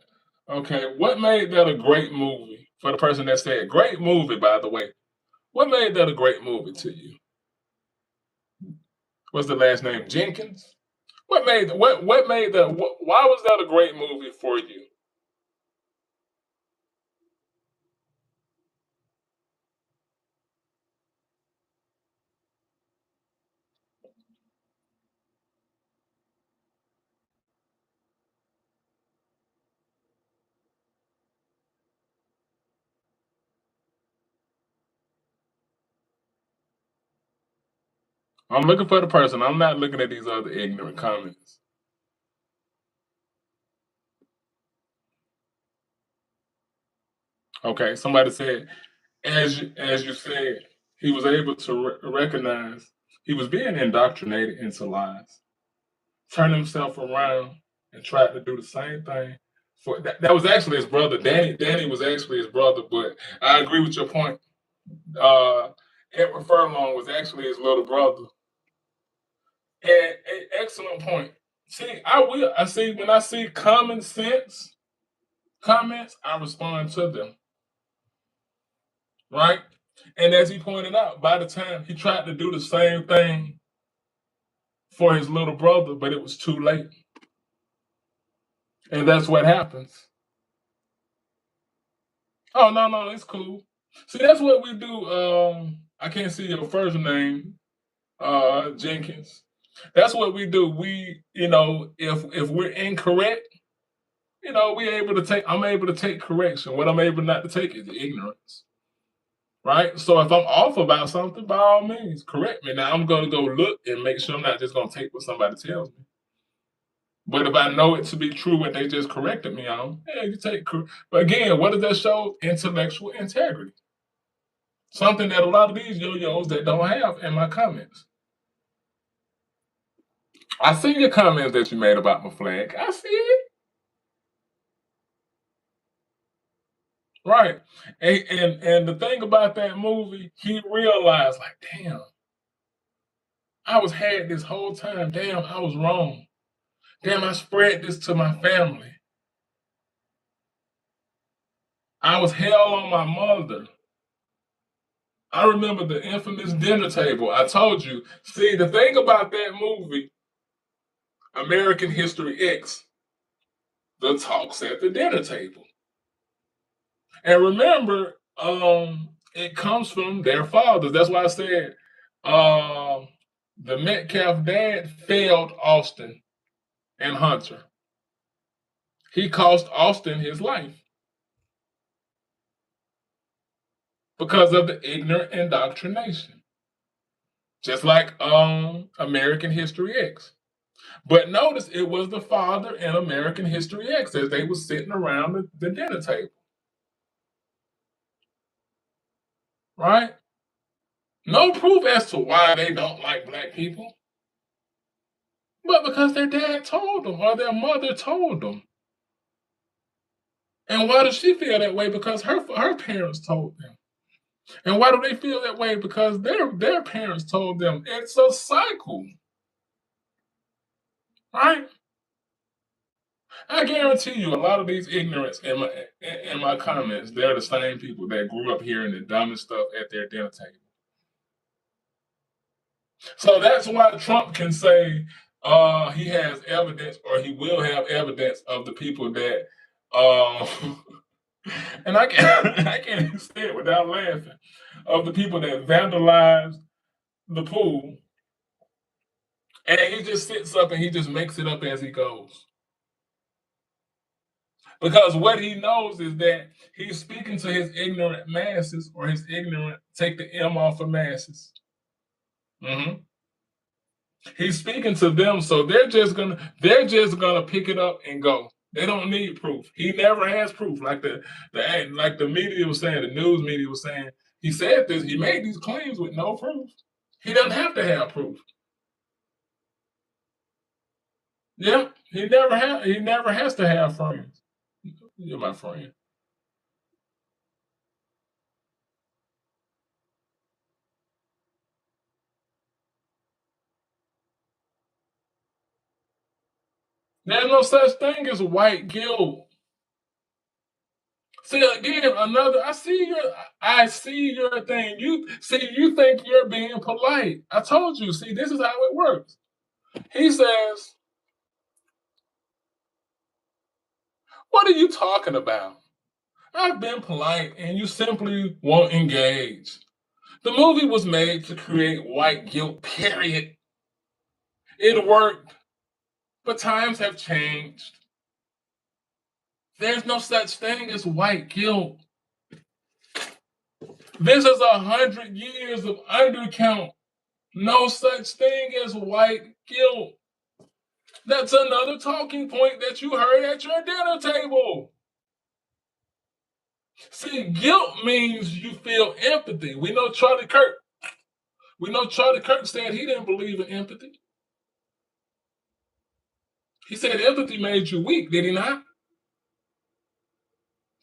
okay, what made that a great movie? For the person that said, great movie, by the way. What made that a great movie to you? What's the last name? Jenkins? What made that, why was that a great movie for you? I'm looking for the person. I'm not looking at these other ignorant comments. Okay, somebody said, as you said, he was able to recognize he was being indoctrinated into lies, turned himself around and tried to do the same thing. For that was actually his brother. Danny was actually his brother, but I agree with your point. Uh, Edward Furlong was actually his little brother. And excellent point. See, I see when I see common sense comments, I respond to them. Right? And as he pointed out, by the time he tried to do the same thing for his little brother, but it was too late. And that's what happens. Oh no, it's cool. See, that's what we do. I can't see your first name, Jenkins. That's what we do. We, if we're incorrect, I'm able to take correction. What I'm able not to take is ignorance. Right? So if I'm off about something, by all means, correct me. Now I'm gonna go look and make sure I'm not just gonna take what somebody tells me. But if I know it to be true what they just corrected me on, yeah, you take. But again, what does that show? Intellectual integrity. Something that a lot of these yo-yos that don't have in my comments. I see your comments that you made about my flag. I see it. Right. And the thing about that movie, he realized, like, damn, I was had this whole time. Damn, I was wrong. Damn, I spread this to my family. I was hell on my mother. I remember the infamous dinner table. I told you. See, the thing about that movie, American History X, the talks at the dinner table. And remember, It comes from their fathers. That's why I said the Metcalf dad failed Austin and Hunter. He cost Austin his life because of the ignorant indoctrination. Just like American History X. But notice it was the father in American History X as they were sitting around the dinner table. Right? No proof as to why they don't like black people. But because their dad told them or their mother told them. And why does she feel that way? Because her parents told them. And why do they feel that way? Because their parents told them. It's a cycle. Right? I guarantee you a lot of these ignorants in my comments, they're the same people that grew up hearing the dumbest stuff at their dinner table. So that's why Trump can say he has evidence or he will have evidence of the people that and I can't even say it without laughing, of the people that vandalized the pool, and he just sits up and he just makes it up as he goes. Because what he knows is that he's speaking to his ignorant masses, or his ignorant, take the M off of masses. Mm-hmm. He's speaking to them, so they're just gonna pick it up and go. They don't need proof. He never has proof. Like the media was saying, the news media was saying, he said this, he made these claims with no proof. He doesn't have to have proof. Yeah, he never has to have friends. You're my friend. There's no such thing as white guilt. See again, another. I see your thing. You think you're being polite. I told you. See, this is how it works. He says, "What are you talking about? I've been polite, and you simply won't engage." The movie was made to create white guilt. Period. It worked, but times have changed. There's no such thing as white guilt. This is 100 years of undercount. No such thing as white guilt. That's another talking point that you heard at your dinner table. See, guilt means you feel empathy. We know Charlie Kirk said he didn't believe in empathy. He said empathy made you weak, did he not?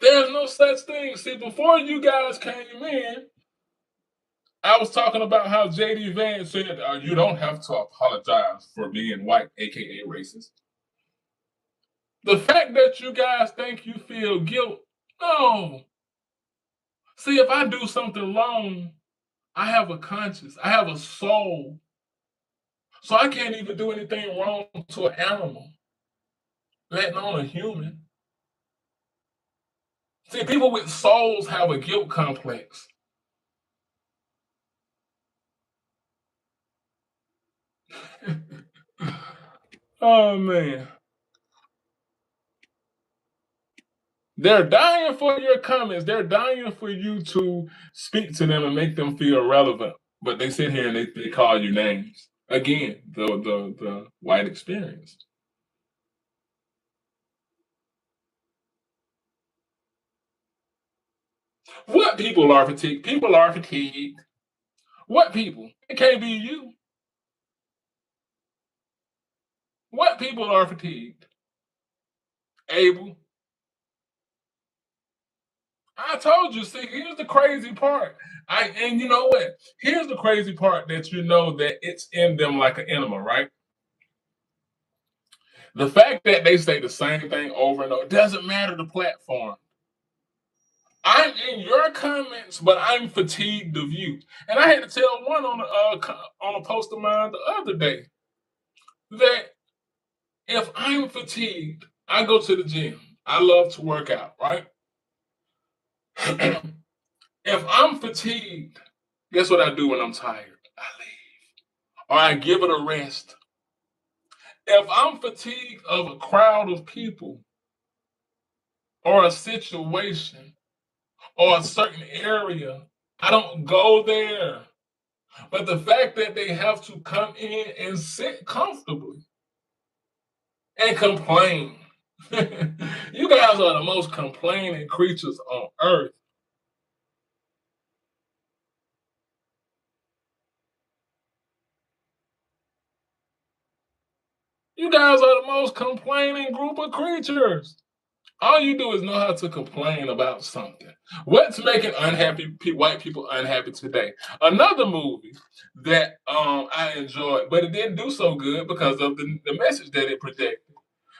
There's no such thing. See, before you guys came in, I was talking about how J.D. Vance said you don't have to apologize for being white, aka racist. The fact that you guys think you feel guilt, no. See, if I do something wrong, I have a conscience, I have a soul. So I can't even do anything wrong to an animal, let alone a human. See, people with souls have a guilt complex. Oh, man. They're dying for your comments. They're dying for you to speak to them and make them feel relevant. But they sit here and they call you names. Again, the white experience. What people are fatigued? People are fatigued. What people? It can't be you. What people are fatigued? Abel. I told you, see, here's the crazy part. And you know what? Here's the crazy part that you know that it's in them like an enema, right? The fact that they say the same thing over and over doesn't matter the platform. I'm in your comments, but I'm fatigued of you. And I had to tell one on a post of mine the other day that if I'm fatigued, I go to the gym. I love to work out, right? If I'm fatigued, guess what I do when I'm tired? I leave. Or I give it a rest. If I'm fatigued of a crowd of people or a situation or a certain area, I don't go there. But the fact that they have to come in and sit comfortably and complain. You guys are the most complaining creatures on earth. You guys are the most complaining group of creatures. All you do is know how to complain about something. What's making white people unhappy today? Another movie that I enjoyed, but it didn't do so good because of the message that it projected,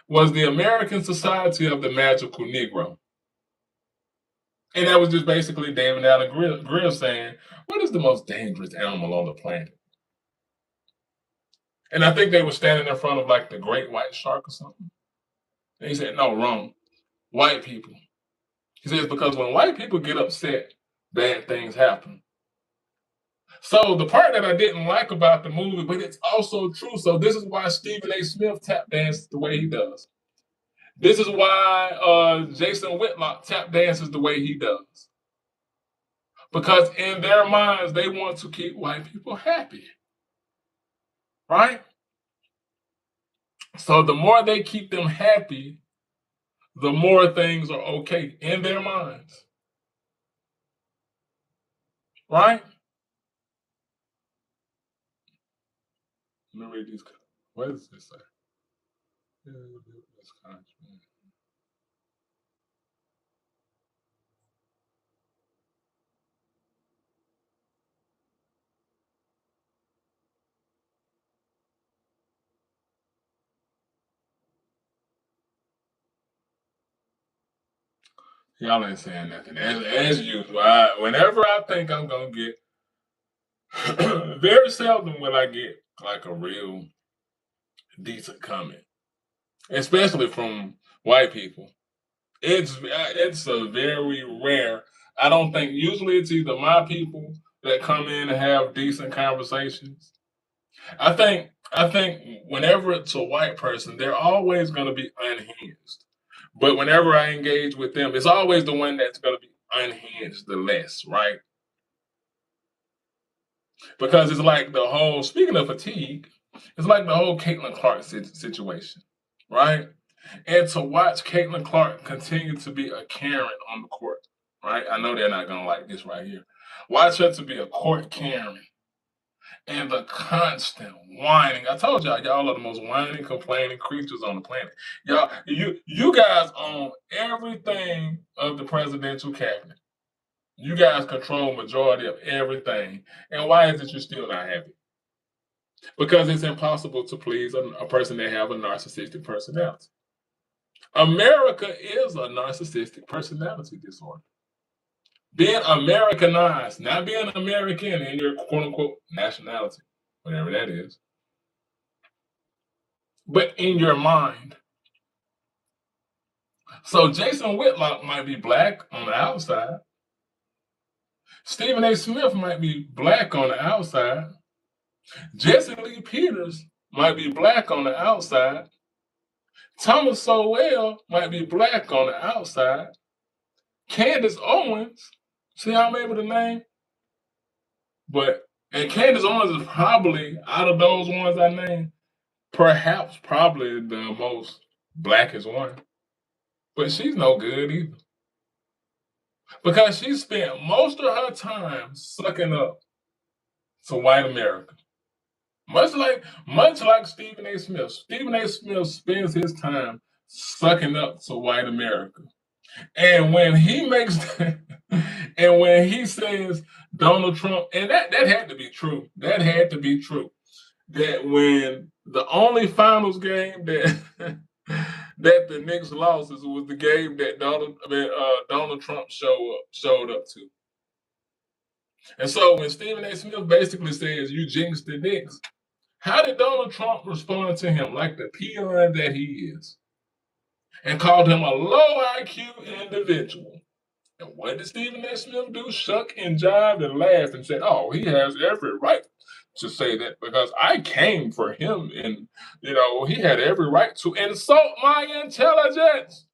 was the American Society of the Magical Negro. And that was just basically David Allen Greer saying, what is the most dangerous animal on the planet? And I think they were standing in front of like the great white shark or something. And he said, no, wrong. White people. He says, because when white people get upset, bad things happen. So the part that I didn't like about the movie, but it's also true. So this is why Stephen A. Smith tap dances the way he does. This is why Jason Whitlock tap dances the way he does. Because in their minds, they want to keep white people happy. Right? So the more they keep them happy, the more things are okay in their minds. Right? Let me read these. What does this say? Y'all ain't saying nothing. As usual, whenever I think I'm gonna get, very seldom will I get like a real decent comment, especially from white people. It's a very rare. I don't think usually it's either my people that come in and have decent conversations. I think whenever it's a white person, they're always going to be unhinged. But whenever I engage with them, it's always the one that's going to be unhinged the less, right? Because it's like the whole, speaking of fatigue, it's like the whole Caitlin Clark situation, right? And to watch Caitlin Clark continue to be a Karen on the court, right? I know they're not going to like this right here. Watch her to be a court Karen and the constant whining. I told y'all are the most whining, complaining creatures on the planet. You guys own everything of the presidential cabinet. You guys control majority of everything. And why is it you're still not happy? Because it's impossible to please a person that have a narcissistic personality. America is a narcissistic personality disorder. Being Americanized, not being American in your quote unquote nationality, whatever that is, but in your mind. So Jason Whitlock might be black on the outside. Stephen A. Smith might be black on the outside. Jesse Lee Peters might be black on the outside. Thomas Sowell might be black on the outside. Candace Owens, see how I'm able to name? And Candace Owens is probably, out of those ones I named, probably the most blackest one. But she's no good either. Because she spent most of her time sucking up to white America. Much like Stephen A. Smith. Stephen A. Smith spends his time sucking up to white America. And when he makes and when he says Donald Trump, and that had to be true. That had to be true. That when the only finals game that that the Knicks lost was the game that Donald Trump showed up to. And so when Stephen A. Smith basically says you jinxed the Knicks, how did Donald Trump respond to him like the peon that he is? And called him a low IQ individual. And what did Stephen A. Smith do? Shuck and jive and laugh and said, "Oh, he has every right to say that because I came for him, and he had every right to insult my intelligence.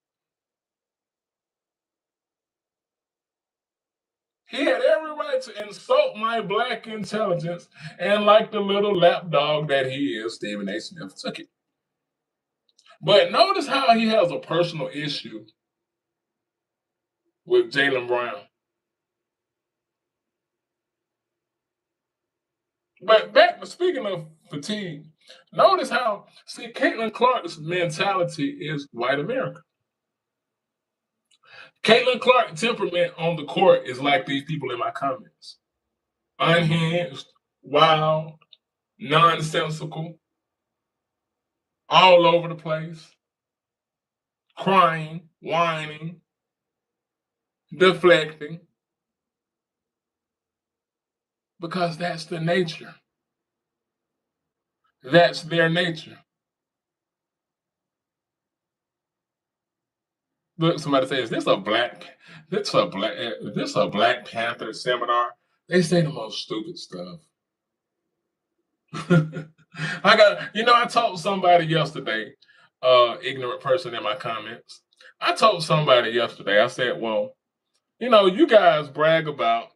He had every right to insult my black intelligence, and like the little lapdog that he is, Stephen A. Smith took it. But notice how he has a personal issue with Jaylen Brown. But back to speaking of fatigue, notice how Caitlin Clark's mentality is white America. Caitlin Clark's temperament on the court is like these people in my comments: unhinged, wild, nonsensical, all over the place, crying, whining, deflecting, because that's the nature. That's their nature. Look, somebody says, is this a Black Panther seminar? They say the most stupid stuff. I told somebody yesterday, ignorant person in my comments. I told somebody yesterday, I said, well, you guys brag about,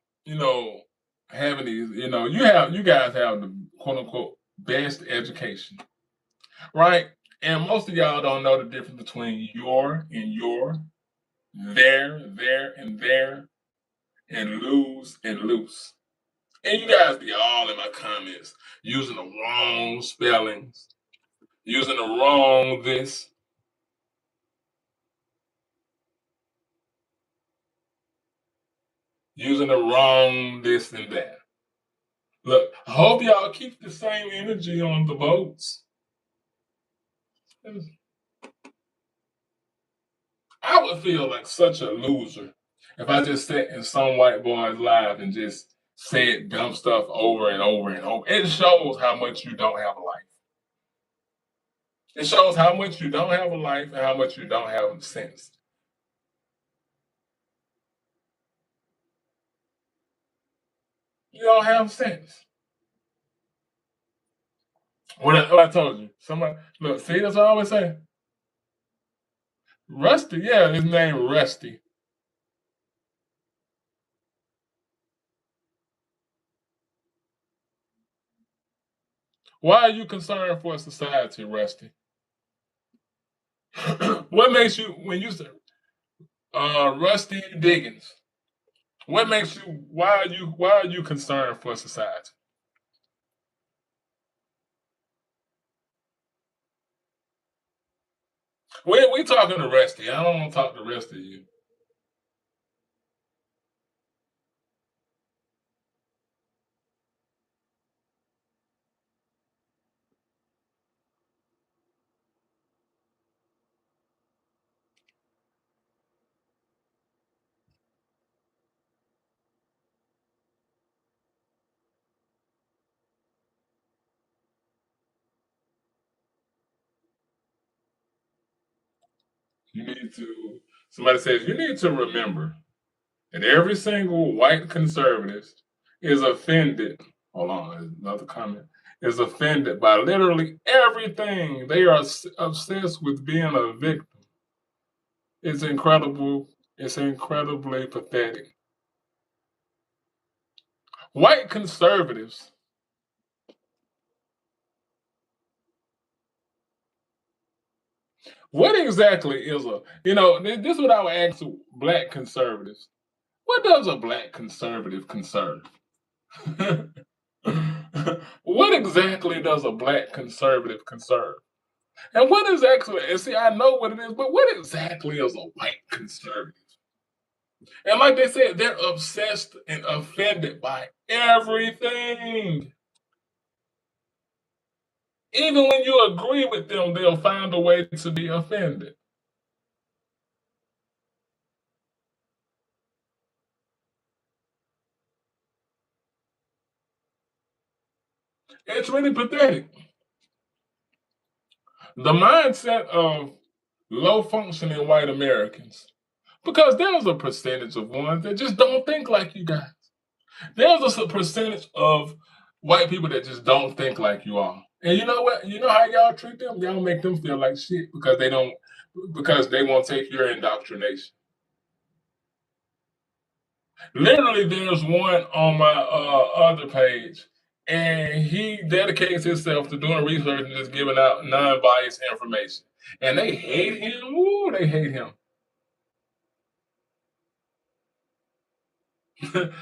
having these, you guys have the quote unquote best education, right? And most of y'all don't know the difference between your and your, there, and there, and lose and loose. And you guys be all in my comments using the wrong spellings, using the wrong this, using the wrong this and that. Look, I hope y'all keep the same energy on the boats. I would feel like such a loser if I just sat in some white boy's live and just said dumb stuff over and over and over. It shows how much you don't have a life. It shows how much you don't have a life and how much you don't have sense. You don't have sense. What I told you. Somebody look, see, that's what I always say. Rusty, yeah, his name Rusty. Why are you concerned for society, Rusty? What makes you when you say Rusty Diggins? What makes you why are you concerned for society? We talking to Rusty. I don't want to talk to the rest of you. You need to somebody says you need to remember that every single white conservative is offended. Hold on, another comment. Is offended by literally everything. They are obsessed with being a victim. It's incredible. It's incredibly pathetic. White conservatives. What exactly is this is what I would ask black conservatives. What does a black conservative conserve? What exactly does a black conservative conserve? And what is actually, and see, I know what it is, but what exactly is a white conservative? And like they said, they're obsessed and offended by everything. Even when you agree with them, they'll find a way to be offended. It's really pathetic. The mindset of low functioning white Americans. Because there's a percentage of ones that just don't think like you guys. There's a percentage of white people that just don't think like you are. And you know what? You know how y'all treat them? Y'all make them feel like shit because they won't take your indoctrination. Literally, there's one on my other page, and he dedicates himself to doing research and just giving out non-biased information. And they hate him. Ooh, they hate him. And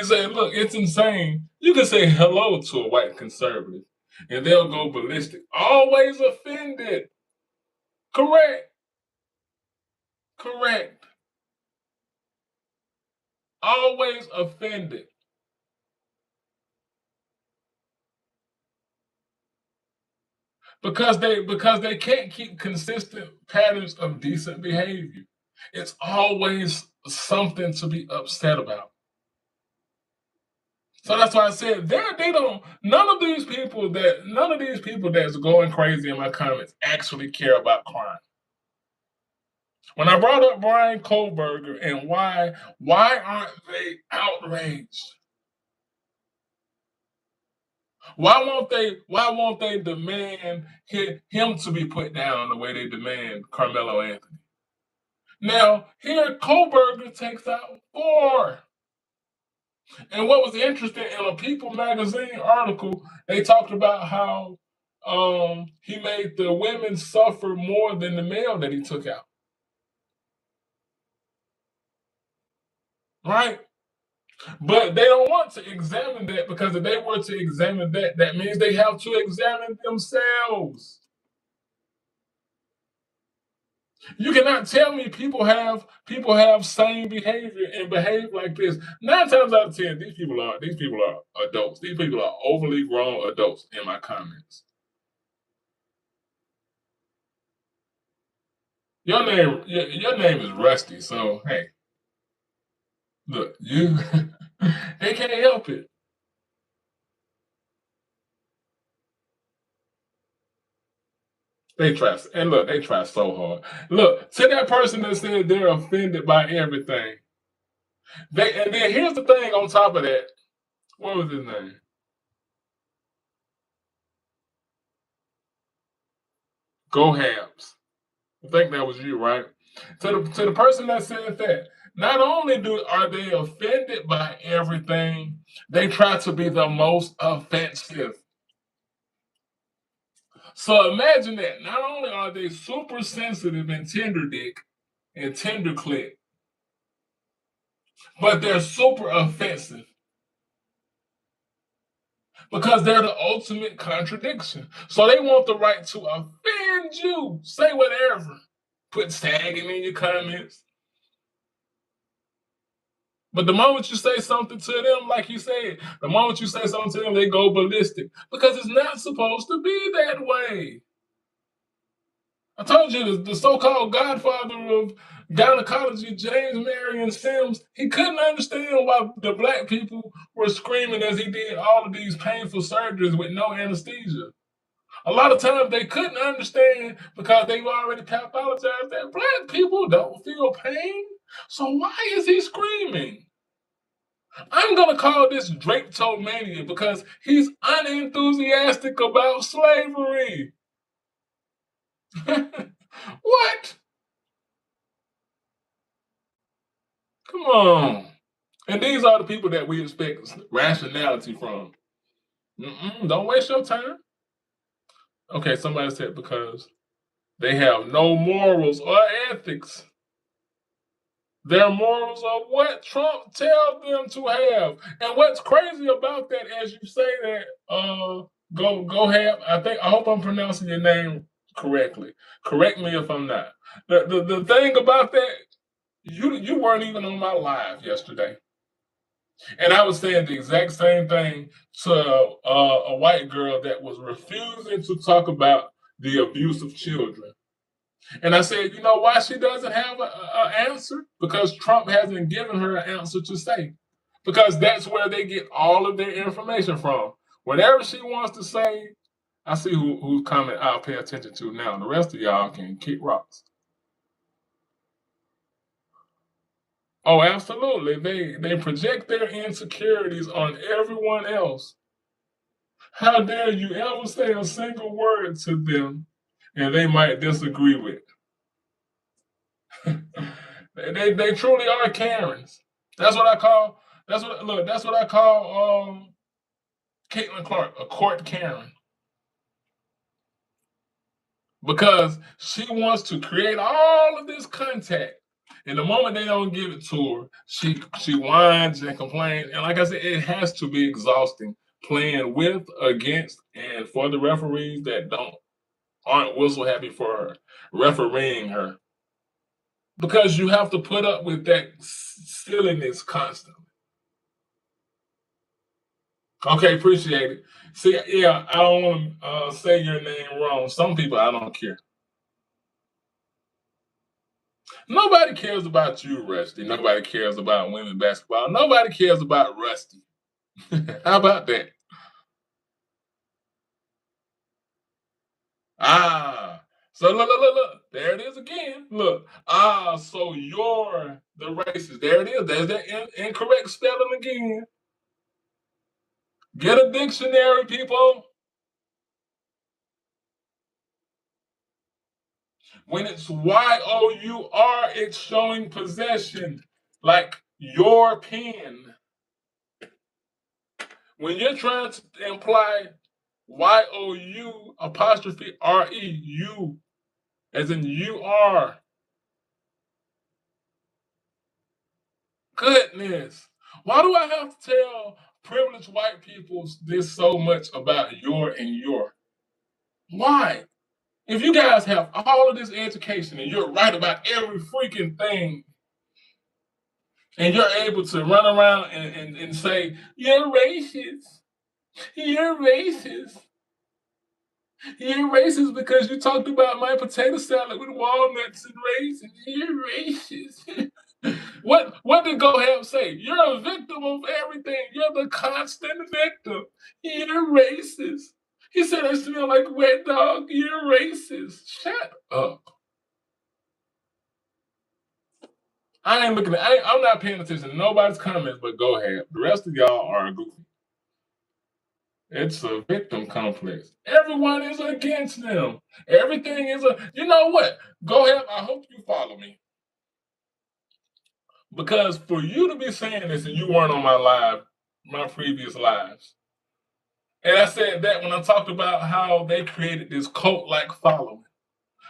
say, look, it's insane. You can say hello to a white conservative, and they'll go ballistic. Always offended. Correct. Correct. Always offended. Because they can't keep consistent patterns of decent behavior. It's always something to be upset about. So that's why I said they don't none of these people that's going crazy in my comments actually care about crime. When I brought up Brian Kohlberger and why aren't they outraged? Why won't they demand him to be put down the way they demand Carmelo Anthony? Now, here Kohlberger takes out 4. And what was interesting in a People magazine article, they talked about how he made the women suffer more than the male that he took out. Right? But they don't want to examine that because if they were to examine that, that means they have to examine themselves. You cannot tell me people have sane behavior and behave like this. 9 times out of 10, these people are adults. These people are overly grown adults in my comments. Your name is Rusty, so hey, look, you they can't help it. They try so hard. Look, to that person that said they're offended by everything. And then here's the thing on top of that. What was his name? Go Habs. I think that was you, right? To the person that said that, not only are they offended by everything, they try to be the most offensive. So imagine that. Not only are they super sensitive and tender dick and tender clit, but they're super offensive. Because they're the ultimate contradiction. So they want the right to offend you. Say whatever. Put sagging in your comments. But the moment you say something to them, like you said, the moment you say something to them, they go ballistic. Because it's not supposed to be that way. I told you the so-called godfather of gynecology, James Marion Sims, he couldn't understand why the black people were screaming as he did all of these painful surgeries with no anesthesia. A lot of times they couldn't understand because they've already pathologized that black people don't feel pain. So why is he screaming? I'm going to call this drapetomania because he's unenthusiastic about slavery. What? Come on. And these are the people that we expect rationality from. Don't waste your time. Okay, somebody said because they have no morals or ethics. Their morals are what Trump tells them to have. And what's crazy about that, as you say that, go have. I hope I'm pronouncing your name correctly. Correct me if I'm not. The thing about that, you weren't even on my live yesterday. And I was saying the exact same thing to a white girl that was refusing to talk about the abuse of children. And I said, you know why she doesn't have an answer? Because Trump hasn't given her an answer to say. Because that's where they get all of their information from. Whatever she wants to say, I see whose comment I'll pay attention to now. The rest of y'all can kick rocks. Oh, absolutely. They project their insecurities on everyone else. How dare you ever say a single word to them and they might disagree with? They truly are Karens. That's what I call that's what I call Caitlin Clark, a court Karen. Because she wants to create all of this contact. And the moment they don't give it to her, she whines and complains. And like I said, it has to be exhausting playing with, against, and for the referees that aren't whistle happy for her, refereeing her. Because you have to put up with that silliness constantly. Okay, appreciate it. See, yeah, I don't want to say your name wrong. Some people I don't care. Nobody cares about you, Rusty. Nobody cares about women's basketball. Nobody cares about Rusty. How about that? Ah, so look. There it is again. Look. Ah, so you're the racist. There it is. There's that incorrect spelling again. Get a dictionary, people. When it's Y-O-U-R, it's showing possession, like your pen. When you're trying to imply Y-O-U apostrophe R-E, you, as in you are. Goodness. Why do I have to tell privileged white people this so much about your and your? Why? If you guys have all of this education and you're right about every freaking thing, and you're able to run around and say, you're racist, you're racist, you're racist because you talked about my potato salad with walnuts and raisins, you're racist. What did Goham say? You're a victim of everything. You're the constant victim. You're racist. He said I smell like wet dog. You're racist. Shut up. I'm not paying attention to nobody's comments but Goham. The rest of y'all are goofy. It's a victim complex. Everyone is against them. Everything is you know what? Goham, I hope you follow me. Because for you to be saying this and you weren't on my previous lives, and I said that when I talked about how they created this cult-like following.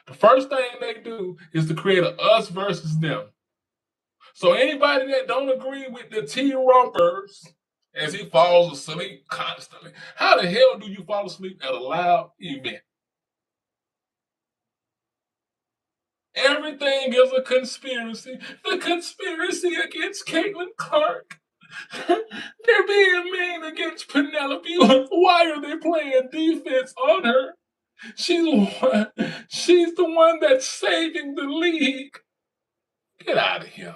The first thing they do is to create a us versus them. So anybody that don't agree with the T-Rumpers, as he falls asleep constantly, how the hell do you fall asleep at a loud event? Everything is a conspiracy. The conspiracy against Caitlin Clark. They're being mean against Penelope. Why are they playing defense on her? She's the one that's saving the league. Get out of here.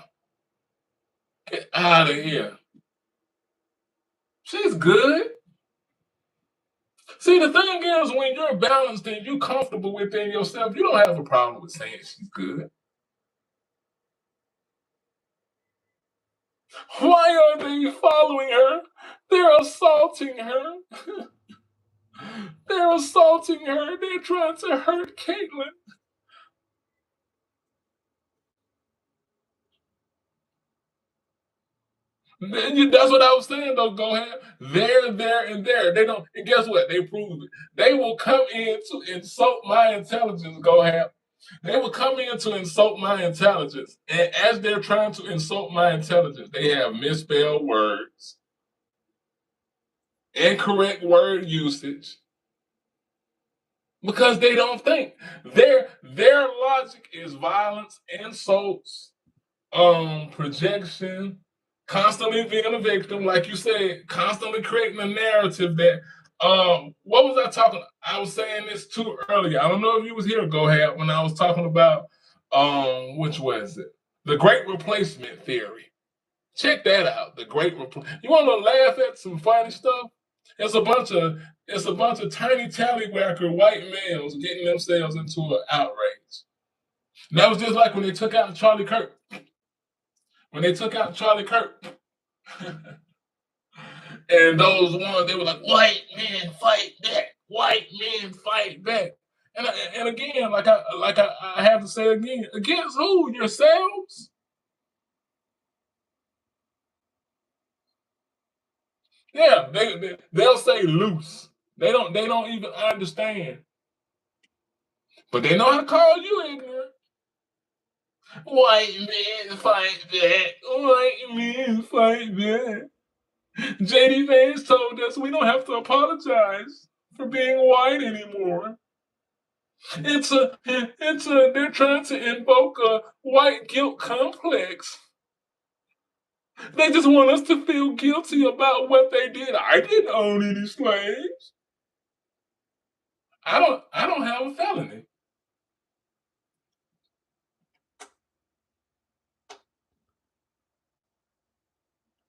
Get out of here. She's good. See, the thing is, when you're balanced and you're comfortable within yourself, you don't have a problem with saying she's good. Why are they following her? They're assaulting her. They're assaulting her. They're trying to hurt Caitlin. That's what I was saying, though. Go ahead. There, and there. They don't. And guess what? They proved it. They will come in to insult my intelligence. Go ahead. They will come in to insult my intelligence, and as they're trying to insult my intelligence, they have misspelled words, incorrect word usage, because they don't think. Their logic is violence, insults, projection, constantly being a victim, like you said, constantly creating a narrative that what was I talking? I was saying this too earlier. I don't know if you was here, Go ahead, when I was talking about which was it? The Great Replacement Theory. Check that out. The Great Replacement. You want to laugh at some funny stuff? It's a bunch of tiny tallywhacker white males getting themselves into an outrage. And that was just like when they took out Charlie Kirk. when they took out Charlie Kirk. And those ones, they were like, white men fight back, white men fight back. And again, I have to say again, against who? Yourselves? Yeah, they'll say loose. They don't even understand. But they know how to call you ignorant. White men fight back. White men fight back. JD Vance told us we don't have to apologize for being white anymore. They're trying to invoke a white guilt complex. They just want us to feel guilty about what they did. I didn't own any slaves. I don't have a felony.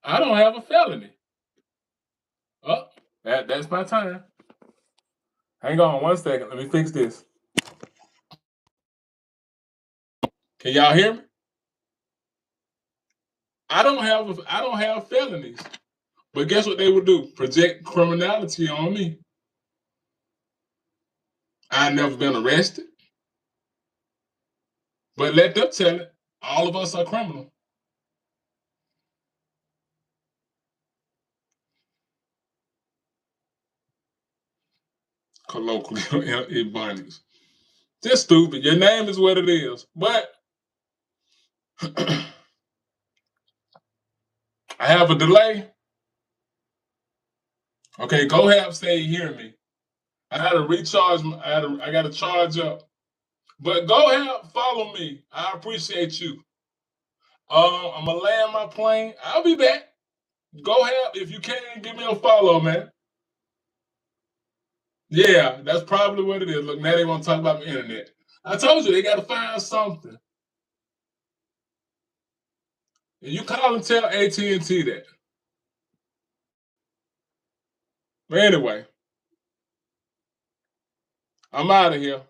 I don't have a felony. Oh, that's my time. Hang on 1 second. Let me fix this. Can y'all hear me? I don't have felonies. But guess what they would do? Project criminality on me. I've never been arrested. But let them tell it. All of us are criminal. Colloquial abundance. Just stupid. Your name is what it is. But I have a delay. Okay, go ahead and say you hear me. I had to recharge. I got to charge up. But go ahead, follow me. I appreciate you. I'm gonna land my plane. I'll be back. Go ahead if you can. Give me a follow, man. Yeah, that's probably what it is. Look, now they want to talk about the internet. I told you they got to find something. And you call and tell AT&T that. But anyway, I'm out of here.